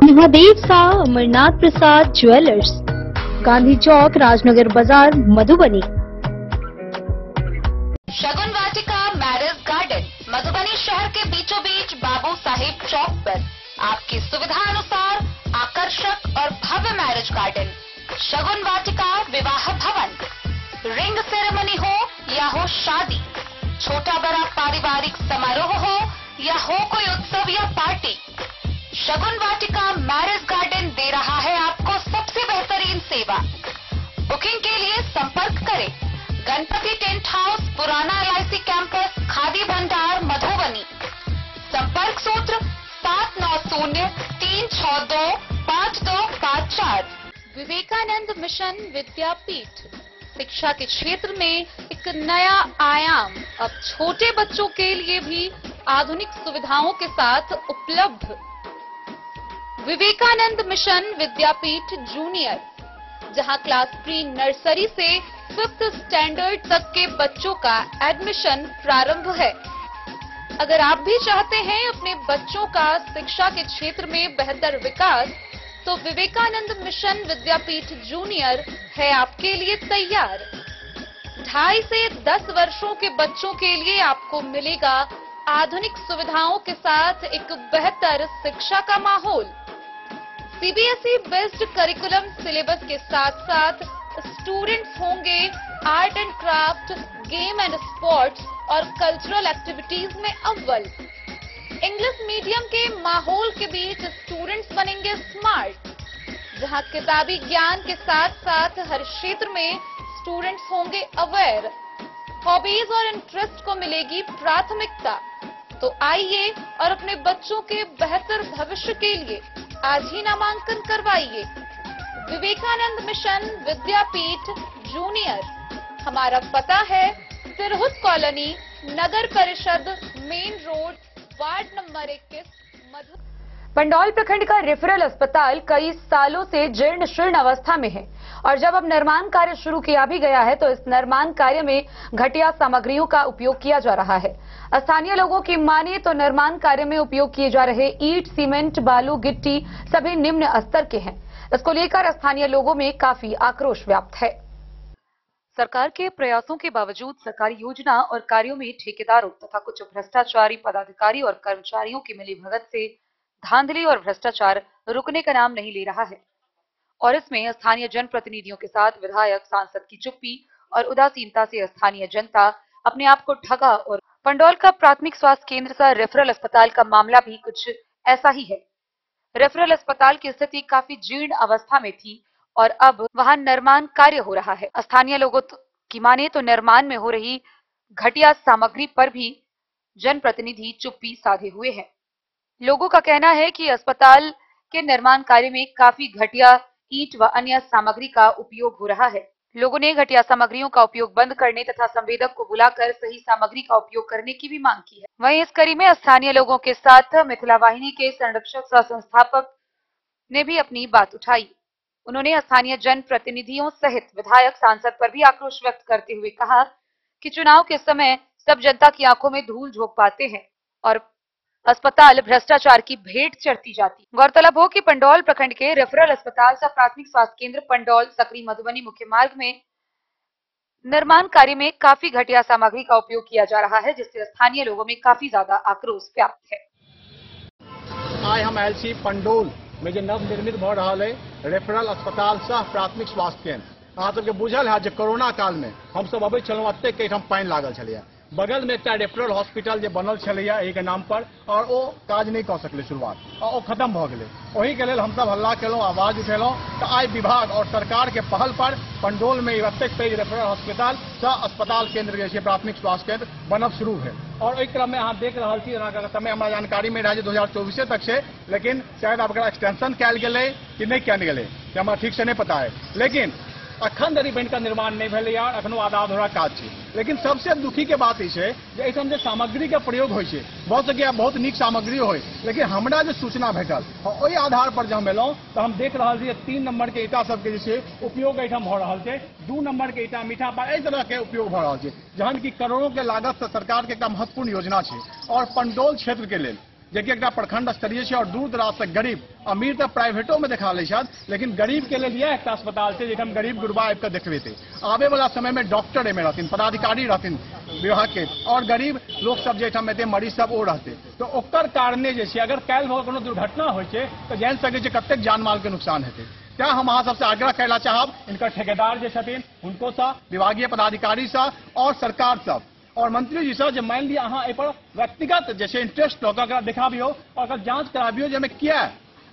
महादेव शाह अमरनाथ प्रसाद ज्वेलर्स, गांधी चौक, राजनगर बाजार, मधुबनी। शगुन वाटिका मैरिज गार्डन, मधुबनी शहर के बीचों बीच बाबू साहिब चौक पर आपकी सुविधा अनुसार आकर्षक और भव्य मैरिज गार्डन। शगुन वाटिका विवाह भवन, रिंग सेरेमनी हो या हो शादी, छोटा बड़ा पारिवारिक समारोह हो या हो कोई उत्सव या पार्टी, शगुन वाटिका मैरिज गार्डन दे रहा है आपको सबसे बेहतरीन सेवा। बुकिंग के लिए संपर्क करें गणपति टेंट हाउस, पुराना LIC कैंपस, खादी भंडार, मधुबनी। संपर्क सूत्र 7903625254। विवेकानंद मिशन विद्यापीठ, शिक्षा के क्षेत्र में एक नया आयाम, अब छोटे बच्चों के लिए भी आधुनिक सुविधाओं के साथ उपलब्ध। विवेकानंद मिशन विद्यापीठ जूनियर, जहां क्लास प्री नर्सरी से 5th स्टैंडर्ड तक के बच्चों का एडमिशन प्रारंभ है। अगर आप भी चाहते हैं अपने बच्चों का शिक्षा के क्षेत्र में बेहतर विकास, तो विवेकानंद मिशन विद्यापीठ जूनियर है आपके लिए तैयार। 2.5 से 10 वर्षों के बच्चों के लिए आपको मिलेगा आधुनिक सुविधाओं के साथ एक बेहतर शिक्षा का माहौल। CBSE बेस्ड करिकुलम सिलेबस के साथ साथ स्टूडेंट्स होंगे art and craft, game and sports और कल्चरल एक्टिविटीज में अव्वल। इंग्लिश मीडियम के माहौल के बीच स्टूडेंट्स बनेंगे स्मार्ट, जहां किताबी ज्ञान के साथ साथ हर क्षेत्र में स्टूडेंट्स होंगे अवेयर। हॉबीज और इंटरेस्ट को मिलेगी प्राथमिकता। तो आइए और अपने बच्चों के बेहतर भविष्य के लिए आज ही नामांकन करवाइए। विवेकानंद मिशन विद्यापीठ जूनियर, हमारा पता है तिरहुत कॉलोनी, नगर परिषद, मेन रोड, वार्ड नंबर 21, मधु। पंडौल प्रखंड का रेफरल अस्पताल कई सालों से जीर्ण शीर्ण अवस्था में है और जब अब निर्माण कार्य शुरू किया भी गया है तो इस निर्माण कार्य में घटिया सामग्रियों का उपयोग किया जा रहा है। स्थानीय लोगों की मानिए तो निर्माण कार्य में उपयोग किए जा रहे ईंट, सीमेंट, बालू, गिट्टी सभी निम्न स्तर के हैं। इसको लेकर स्थानीय लोगों में काफी आक्रोश व्याप्त है। सरकार के प्रयासों के बावजूद सरकारी योजना और कार्यों में ठेकेदारों तथा कुछ भ्रष्टाचारी पदाधिकारी और कर्मचारियों की मिलीभगत से धांधली और भ्रष्टाचार रुकने का नाम नहीं ले रहा है और इसमें स्थानीय जनप्रतिनिधियों के साथ विधायक, सांसद की चुप्पी और उदासीनता से स्थानीय जनता अपने आप को ठगा। और पंडौल का प्राथमिक स्वास्थ्य केंद्र का रेफरल अस्पताल का मामला भी कुछ ऐसा ही है। रेफरल अस्पताल की स्थिति काफी जीर्ण अवस्था में थी और अब वहां निर्माण कार्य हो रहा है। स्थानीय लोगों की माने तो निर्माण में हो रही घटिया सामग्री पर भी जनप्रतिनिधि चुप्पी साधे हुए हैं। लोगों का कहना है कि अस्पताल के निर्माण कार्य में काफी घटिया ईंट व अन्य सामग्री का उपयोग हो रहा है। लोगों ने घटिया सामग्रियों का उपयोग बंद करने तथा संवेदक को बुलाकर सही सामग्री का उपयोग करने की भी मांग की है। वहीं इस कड़ी में स्थानीय लोगों के साथ मिथिला वाहिनी के संरक्षक सह संस्थापक ने भी अपनी बात उठाई। उन्होंने स्थानीय जनप्रतिनिधियों सहित विधायक सांसद पर भी आक्रोश व्यक्त करते हुए कहा कि चुनाव के समय सब जनता की आंखों में धूल झोंक पाते हैं और अस्पताल भ्रष्टाचार की भेंट चढ़ती जाती। गौरतलब हो कि पंडौल प्रखंड के रेफरल अस्पताल सह प्राथमिक स्वास्थ्य केंद्र पंडौल सकरी मधुबनी मुख्य मार्ग में निर्माण कार्य में काफी घटिया सामग्री का उपयोग किया जा रहा है, जिससे स्थानीय लोगों में काफी ज्यादा आक्रोश व्याप्त है। आज हम एलसी पंडौल में जो नवनिर्मित भ रहा है रेफरल अस्पताल सह प्राथमिक स्वास्थ्य केंद्र, अहाँ सबके बुझल है जे कोरोना काल में हम सब अबै छलहुँ, एते कहिठाम पानि लागल छलैया, बगल में एक रेफरल हॉस्पिटल जो बनल छलैया एहि के नाम पर, और वो काज नहीं कर सकले शुरुआत, और वो खत्म भ गेलै। ओही के लेल हम सब हल्ला केलहुँ, आवाज उठेलहुँ, तो आई विभाग और सरकार के पहल पर पंडौल में एतेक पैघ रेफरल हॉस्पिटल सह अस्पताल केंद्र जे प्राथमिक स्वास्थ्य केंद्र बनब शुरू है। और एक क्रम में अहाँ देख रहा छी, समय हमारा जानकारी में रहा 2024 तक से, लेकिन शायद अब एक्सटेंशन कल गए कि नहीं कल गए कि हमारा ठीक से नहीं पता है, लेकिन अखन धरि बन का निर्माण नहीं भेल यार, अखनो आधा अधूरा काज छै। लेकिन सबसे दुखी के बात ई छै जे एहिठाम जे सामग्री के प्रयोग होइ छै, बहुत सके बहुत नीक सामग्री होय, लेकिन हमरा जे सूचना भेटल ओहि आधार पर जब हम एलहुँ तो हम देख रहा छी 3 नंबर के ईटा सबके जे छै उपयोग एहिठाम भ रहल छै, 2 नंबर के ईटा मीठा पार एहि तरह के उपयोग भ रहल छै, जहन की करोड़ों के लागत से सरकार के एकटा महत्वपूर्ण योजना छै। और पंडौल क्षेत्र के लेल जेकि एक प्रखंड स्तरीय है और दूर दराज से गरीब, अमीर तो प्राइवेटों में देखा ले शायद, लेकिन गरीब के लिए यह एक अस्पताल है जहाँ गरीब गुरबा आबि के देखबे थे। आवे वाला समय में डॉक्टर एमे रहथिन, पदाधिकारी रहथिन विभाग के, और गरीब लोग सब जेठाम एते मरीज सब ओ रहते, तो ओकर कारणे जे छै अगर काल्हि भऽ कोनो दुर्घटना होइ छै तो जान सके छै कतेक जान माल के नुकसान हेतै। क्या हम अहाँ सबसे आग्रह करना चाहब इनकर ठेकेदार जे छथिन हुनको सा, विभागीय पदाधिकारी सा और सरकार सब और मंत्री जी से, मान लिया अहाँ एहि पर व्यक्तिगत जैसे इंटरेस्ट लऽ कऽ देखाबियो और जांच कराबियो जे किया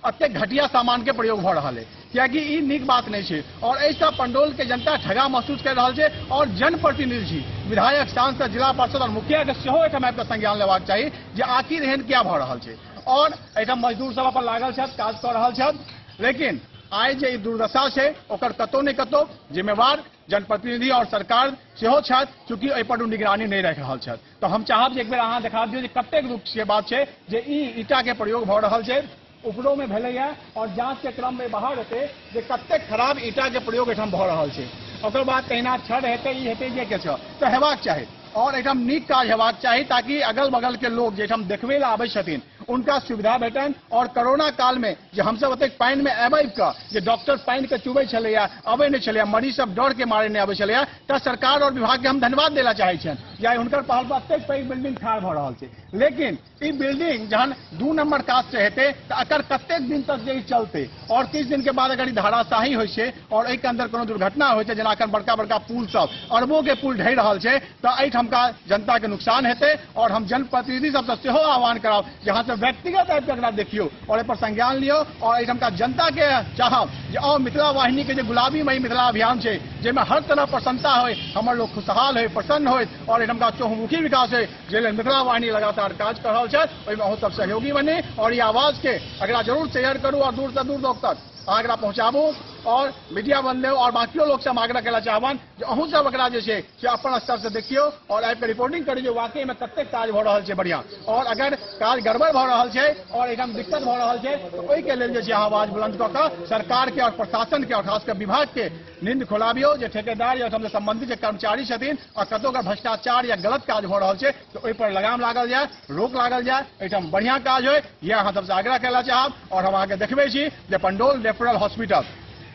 अत्ते घटिया सामान के प्रयोग भ रहा है, कियाकि ई नीक बात नहीं है। और ऐसा पंडौल के जनता ठगा महसूस कर रहा है, और जनप्रतिनिधि विधायक सांसद जिला पार्षद और मुखिया के सेहो एहिठाम आबि कऽ संज्ञान लेबाक चाही जे आखिर एहन क्या भ रहा है। और एहिठाम मजदूर सब अपन लागल छथि, काज कऽ रहल छथि, लेकिन आइ जे ई दुर्दशा छै ओकर कतौ ने कतौ जिम्मेवार जनप्रतिनिधि और सरकार सेहो छथि, चूंकि एहि पर निगरानी नहीं रख रहल छथि। तो हम चाहब जे एक बेर अहाँ देखा दियौ जे कतेक दुख के बात छै जे ई ईटा के प्रयोग भ रहल छै, उपरो में भेलैया, और जांच के क्रम में बाहर हेतै जे कतेक खराब ईटा के प्रयोग एहिठाम भ रहल छै। ओकर बाद तहिना छड़ हेतै, ई हेतै जे के छै तो हेबाक चाही, और एहिठाम नीक काज हेबाक चाही ताकि अगल बगल के लोग जेठाम देखबे ला आबै छथिन उनका सुविधा भेटन। और कोरोना काल में जे हम सब एतेक पानि में आबि कऽ जे डॉक्टर पानि के चुबै छलैया, अबै नहीं छलैया, मरीज सब डर के मारे नहीं आबै छलैया, तो सरकार और विभाग के हम धन्यवाद देना चाहै छियनि जे हुनकर पहल पर एतेक पैघ बिल्डिंग ठाढ़ भऽ रहल छै। लेकिन ई बिल्डिंग जहन 2 नंबर काज से हेतै तो एकर कतेक दिन तक जे चलते, और 30 दिन के बाद अगर ई धराशाही होइ छै और एहि के अंदर कोनो दुर्घटना होइ छै, जेना एखन बड़का बड़का पुल सब अरबों के पुल ढहि रहल छै, तो एहिठाम का जनता के नुकसान हेतै। और हम जनप्रतिनिधि सब से सेहो आह्वान करब जहाँ से व्यक्तिगत आबि कऽ देखियो और एहि पर संज्ञान लियो, और एहिठाम का जनता के चाहब जे और मिथिला वाहिनी के जे गुलाबी मई मिथिला अभियान छै जेमे हर तरह प्रसन्नता हो, हमर लोग खुशहाल हो, प्रसन्न हो, और एहिठाम का चहुमुखी विकास हो, जे लेल मिथिला वाहिनी लगातार काज कर रहल छै, ओहिमे अहूँ सब सहयोगी बनी और ये आवाज के अगला जरूर शेयर करू और दूर से दूर लोग तक आगरा पहुंचाबू, और मीडिया बनले और बाकी लोग से हम आग्रह करना चाहबन जे अहूँ सब एकरा जे छै से अपन स्तर से देखियो और आबि के रिपोर्टिंग करी जे वाकई में कतेक काज भ रहल छै बढ़िया, और अगर काज गड़बड़ भ रहल छै और एकदम दिक्कत भ रहल छै तो ओहि के लेल जे छै आवाज बुलंद कऽ कऽ सरकार के और प्रशासन के और खासकर विभाग के नींद खोलाबियो जे ठेकेदार या हमसे संबंधित जे कर्मचारी छथिन और कतौ अगर भ्रष्टाचार या गलत काज भ रहल छै तो ओहि पर लगाम लागल जाए, रोक लागल जाए, एहिठाम बढ़िया काज होय, यह अहाँ सबसे आग्रह करना चाहब। और हम अहाँके देखबे छी जे पंडौल रेफरल हॉस्पिटल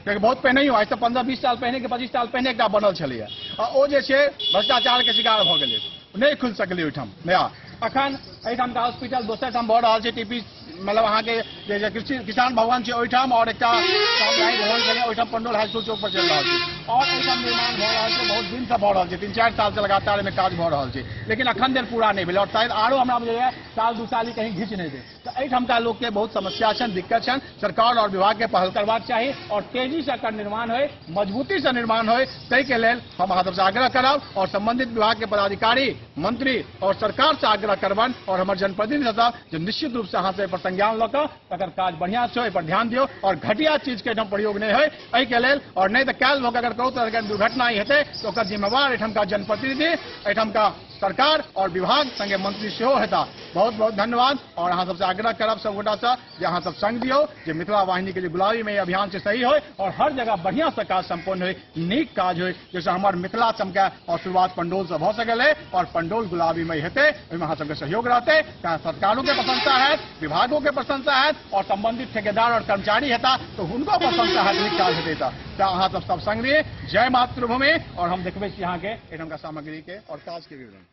क्योंकि बहुत पहले ही आज से 15-20 साल पहले के 25 साल पहले एक बनल छलैया, और वो जे छै भ्रष्टाचार के शिकार भ गेलै, नहीं खुल सकलै ओहिठाम नया। अखन एहिठाम का हॉस्पिटल दोसर ठाम भ रहल छै, टीपी मतलब अहाँ के जे किसान भवन छै ओहिठाम, और एकटा सामुदायिक भवन छलै ओहिठाम पंडौल हाई स्कूल चौक पर चल रहल छै, और एहिठाम निर्माण भ रहल छै, बहुत दिन से भ रहल छै, 3-4 साल से लगातार एहिमे काज भ रहल छै, लेकिन अखन देर पूरा नहीं भेलै, और शायद आरो हमरा बुझाइया साल 2 साल कहीं घींच नहीं दे। तो एहिठाम का लोग के बहुत समस्या छन, दिक्कत छन, सरकार और विभाग के पहल करबाक चाही और तेजी से एकर निर्माण होय, मजबूती से निर्माण होय, ताहि के लेल हम अहाँ सबसे आग्रह करब और संबंधित विभाग के पदाधिकारी, मंत्री और सरकार से आग्रह करबन, और हमर जनप्रतिनिधि सब जो निश्चित रूप से अहाँ से संज्ञान लऽ कऽ अगर काज बढ़िया छै पर ध्यान दियो और घटिया चीज के एहिठाम प्रयोग नहीं होय एहि के लेल, और नहीं तो काल्हि भऽ कऽ अगर कोनो तरह के दुर्घटना हेतै तो ओकर जिम्मेवार एहिठाम का जनप्रतिनिधि, एहिठाम का सरकार और विभाग संगे मंत्री सेहो हेता। बहुत बहुत धन्यवाद। और अहाँ सबसे आग्रह करब सब गोटा से जे अहाँ सब संग दियो जे मिथिला वाहिनी के जे गुलाबी में अभियान से सही हो और हर जगह बढ़िया से काज संपन्न हो, नीक काज हो, जैसे हमार मिथिला चमके और शुरुआत पंडोल से भ सकल है और पंडोल गुलाबी में हेते, ओहिमे अहाँ सबके सहयोग रहते। सरकारों के प्रशंसा है, विभागों के प्रशंसा है और संबंधित ठेकेदार और कर्मचारी हेता तो उनको प्रशंसा है, नीक काज हेते। अहाँ सब संग दिए। जय मातृभूमि। और हम देखबे छी यहाँ के एठम का सामग्री के और काज के विवरण।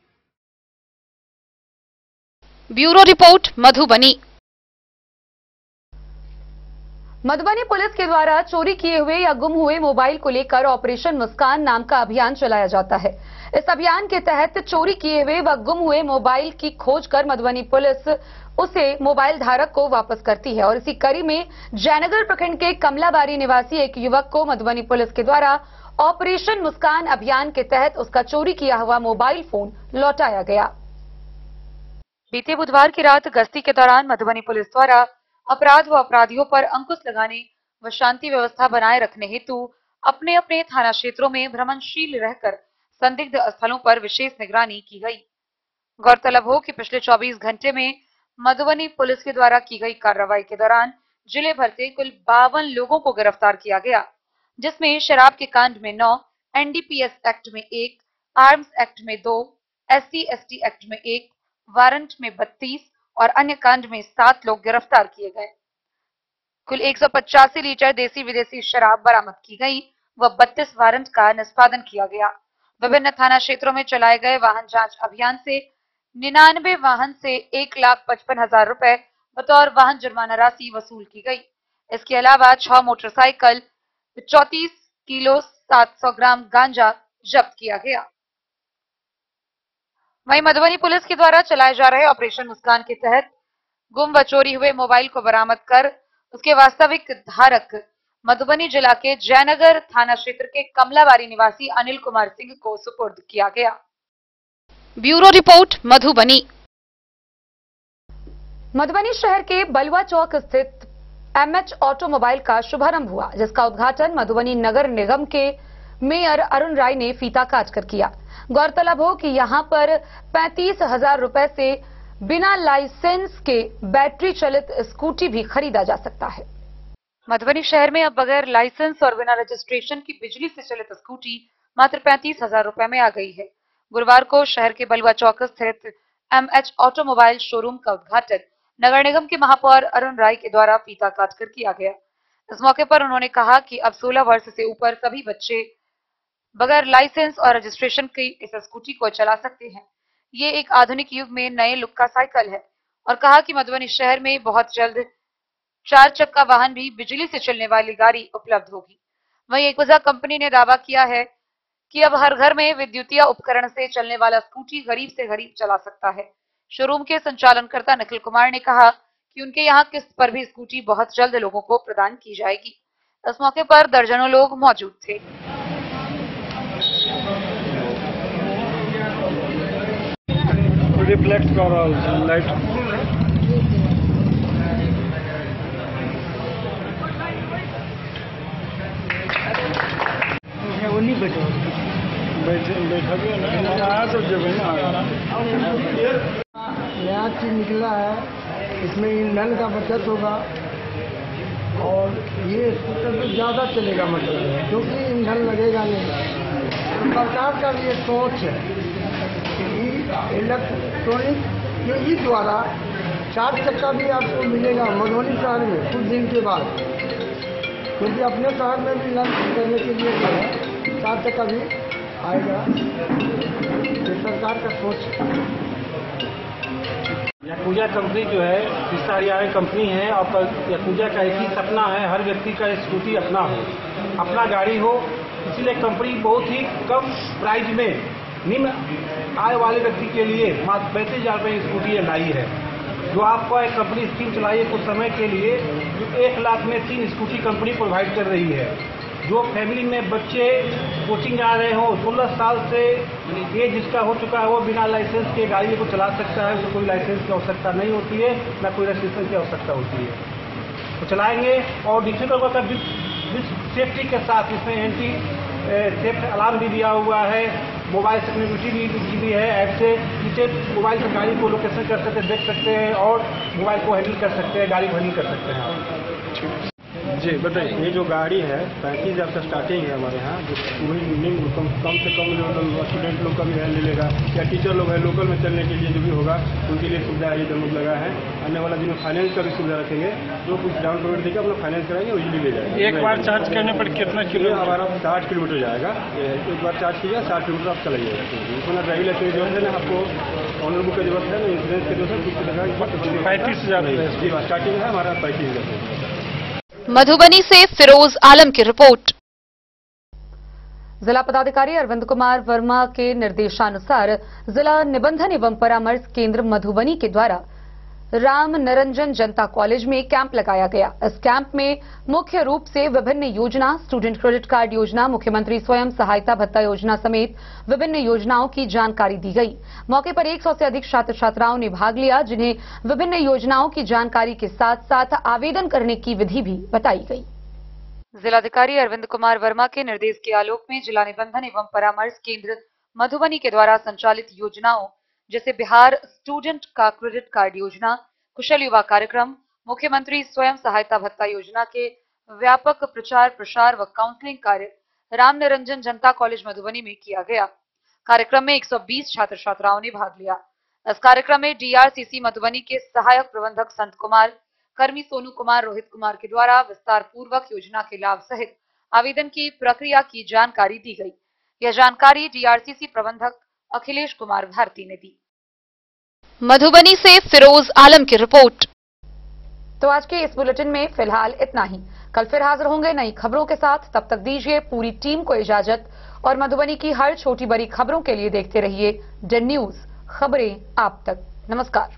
Bureau report Madhubani. Madhubani police के द्वारा चोरी किए हुए या गुम हुए मोबाइल को लेकर ऑपरेशन मुस्कान नाम का अभियान चलाया जाता है। इस अभियान के तहत चोरी किए हुए व गुम हुए मोबाइल की खोज कर मधुबनी पुलिस उसे मोबाइल धारक को वापस करती है और इसी कड़ी में जयनगर प्रखंड के कमलाबारी निवासी एक युवक को मधुबनी पुलिस के द्वारा ऑपरेशन मुस्कान अभियान के तहत उसका चोरी किया हुआ मोबाइल फोन लौटाया गया। बीते बुधवार की रात गश्ती के दौरान मधुबनी पुलिस द्वारा अपराध व अपराधियों पर अंकुश लगाने व शांति व्यवस्था बनाए रखने हेतु अपने अपने थाना क्षेत्रों में भ्रमणशील रहकर संदिग्ध स्थलों पर विशेष निगरानी की गई। गौरतलब हो कि पिछले 24 घंटे में मधुबनी पुलिस के द्वारा की गई कार्रवाई के दौरान जिले भर से कुल 52 लोगों को गिरफ्तार किया गया, जिसमें शराब के कांड में 9, एनडीपीएस एक्ट में 1, आर्म्स एक्ट में 2, SC/ST एक्ट में 1, वारंट में 32 और अन्य कांड में 7 लोग गिरफ्तार किए गए। कुल 185 लीटर देसी विदेशी शराब बरामद की गई व 32 वारंट का निष्पादन किया गया। विभिन्न थाना क्षेत्रों में चलाए गए वाहन जांच अभियान से 99 वाहन से 1,55,000 रुपए बतौर वाहन जुर्माना राशि वसूल की गई। इसके अलावा 6 मोटरसाइकिल, 34 किलो 700 ग्राम गांजा जब्त किया गया। वहीं मधुबनी पुलिस के द्वारा चलाए जा रहे ऑपरेशन मुस्कान के तहत गुम व चोरी हुए मोबाइल को बरामद कर उसके वास्तविक धारक मधुबनी जिला के जयनगर थाना क्षेत्र के कमलाबारी निवासी अनिल कुमार सिंह को सुपुर्द किया गया। Bureau report Madhubani. मधुबनी शहर के बलुआ चौक स्थित MH ऑटोमोबाइल का शुभारंभ हुआ, जिसका उद्घाटन मधुबनी नगर निगम के मेयर अरुण राय ने फीता काट कर किया। गौरतलब हो कि यहां पर 35,000 रुपए से बिना लाइसेंस के बैटरी चलित स्कूटी भी खरीदा जा सकता है। मधुबनी शहर में अब बगैर लाइसेंस और बिना रजिस्ट्रेशन की बिजली से चलित स्कूटी मात्र 35,000 रुपए में आ गई है। गुरुवार को शहर के बलुआ चौक स्थित MH ऑटोमोबाइल शोरूम का उद्घाटन नगर निगम के महापौर अरुण राय के द्वारा फीता काटकर किया गया। इस मौके पर उन्होंने कहा कि अब 16 वर्ष से ऊपर सभी बच्चे बगैर लाइसेंस और रजिस्ट्रेशन की इस स्कूटी को चला सकते हैं। ये एक आधुनिक युग में नए लुक का साइकिल है और कहा कि मधुबनी शहर में बहुत जल्द 4 चक्का वाहन भी बिजली से चलने वाली गाड़ी उपलब्ध होगी। वहीं एकवजा कंपनी ने दावा किया है कि अब हर घर में विद्युतीय उपकरण से चलने वाला स्कूटी गरीब से गरीब चला सकता है। शोरूम के संचालनकर्ता निखिल कुमार ने कहा कि उनके यहाँ किस्त पर भी स्कूटी बहुत जल्द लोगों को प्रदान की जाएगी। इस मौके पर दर्जनों लोग मौजूद थे। रिफ्लेक्ट कर रहा है लाइट। वो नहीं बैठा भी तो जब है ना नया चीज निकला है, इसमें ईंधन का बचत होगा और ये स्कूटर तो ज़्यादा चलेगा, मतलब क्योंकि ईंधन लगेगा नहीं। सरकार का ये सोच है कि इलेक्ट्रॉनिक के ही द्वारा 4 चक्का भी आपको मिलेगा मधुबनी शहर में कुछ दिन के बाद, क्योंकि अपने शहर में भी लंच करने के लिए 4 चक्का भी आएगा। ये सरकार का सोच है। याकुजा कंपनी जो है पिस्ता हरियाणा कंपनी है और याकुजा का एक ही सपना है हर व्यक्ति का स्कूटी अपना हो, अपना गाड़ी हो। इसलिए कंपनी बहुत ही कम प्राइस में निम्न आय वाले व्यक्ति के लिए मात्र 35,000 रुपये की स्कूटी लाई है। जो आपको एक कंपनी स्कीम चलाई है कुछ समय के लिए, जो 1 लाख में 3 स्कूटी कंपनी प्रोवाइड कर रही है। जो फैमिली में बच्चे कोचिंग जा रहे हो, 16 साल से एज जिसका हो चुका है वो बिना लाइसेंस के गाड़ी को चला सकता है। उसको कोई लाइसेंस की आवश्यकता नहीं होती है, न कोई रजिस्ट्रेशन की आवश्यकता होती है, तो चलाएंगे। और डिजिटल का सेफ्टी के साथ इसमें एंटी थेफ्ट अलार्म भी दिया हुआ है। मोबाइल से कनेक्टिविटी भी है। ऐप से नीचे मोबाइल से गाड़ी को लोकेशन कर सकते हैं, देख सकते हैं और मोबाइल को हैंडल कर सकते हैं, गाड़ी को हैंडल कर सकते हैं आप। जी बताइए। ये जो गाड़ी है 35,000 से स्टार्टिंग है हमारे यहाँ, जो वही कम से कम जो स्टूडेंट लोग का भी ले लेगा या टीचर लोग है लोकल में चलने के लिए जो भी होगा उनके लिए सुविधा ये लोग लगा है। आने वाला दिन में फाइनेंस का भी सुविधा रखेंगे, जो कुछ डाउन पेमेंट देकर अपना फाइनेंस कराएंगे वो इजीली ले जाएंगे। एक बार चार्ज करने पर कितना किलो? हमारा 60 किलोमीटर जाएगा। एक बार चार्ज कीजिए 60 किलोमीटर आप चला जाएगा। इसमें ड्राइविंग लाइसेंस जो है ना आपको ऑनर बुक की जरूरत है ना, इंश्योरेंस की जरूरत है। 35,000 जी स्टार्टिंग है हमारा 35,000। मधुबनी से फिरोज आलम की रिपोर्ट। जिला पदाधिकारी अरविंद कुमार वर्मा के निर्देशानुसार जिला निबंधन एवं परामर्श केंद्र मधुबनी के द्वारा राम निरंजन जनता कॉलेज में कैंप लगाया गया। इस कैंप में मुख्य रूप से विभिन्न योजना, स्टूडेंट क्रेडिट कार्ड योजना, मुख्यमंत्री स्वयं सहायता भत्ता योजना समेत विभिन्न योजनाओं की जानकारी दी गई। मौके पर 100 से अधिक छात्र छात्राओं ने भाग लिया, जिन्हें विभिन्न योजनाओं की जानकारी के साथ साथ आवेदन करने की विधि भी बताई गई। जिलाधिकारी अरविंद कुमार वर्मा के निर्देश के आलोक में जिला निबंधन एवं परामर्श केंद्र मधुबनी के द्वारा संचालित योजनाओं जैसे बिहार स्टूडेंट का क्रेडिट कार्ड योजना, कुशल युवा कार्यक्रम, मुख्यमंत्री स्वयं सहायता भत्ता योजना के व्यापक प्रचार प्रसार व काउंसलिंग कार्य राम निरंजन जनता कॉलेज मधुबनी में किया गया। कार्यक्रम में 120 छात्र छात्राओं ने भाग लिया। इस कार्यक्रम में डीआरसीसी मधुबनी के सहायक प्रबंधक संत कुमार, कर्मी सोनू कुमार, रोहित कुमार के द्वारा विस्तार पूर्वक योजना के लाभ सहित आवेदन की प्रक्रिया की जानकारी दी गई। यह जानकारी डीआरसीसी प्रबंधक अखिलेश कुमार भारती ने दी। मधुबनी से फिरोज आलम की रिपोर्ट। तो आज के इस बुलेटिन में फिलहाल इतना ही। कल फिर हाजिर होंगे नई खबरों के साथ। तब तक दीजिए पूरी टीम को इजाजत और मधुबनी की हर छोटी बड़ी खबरों के लिए देखते रहिए डेन न्यूज, खबरें आप तक। नमस्कार।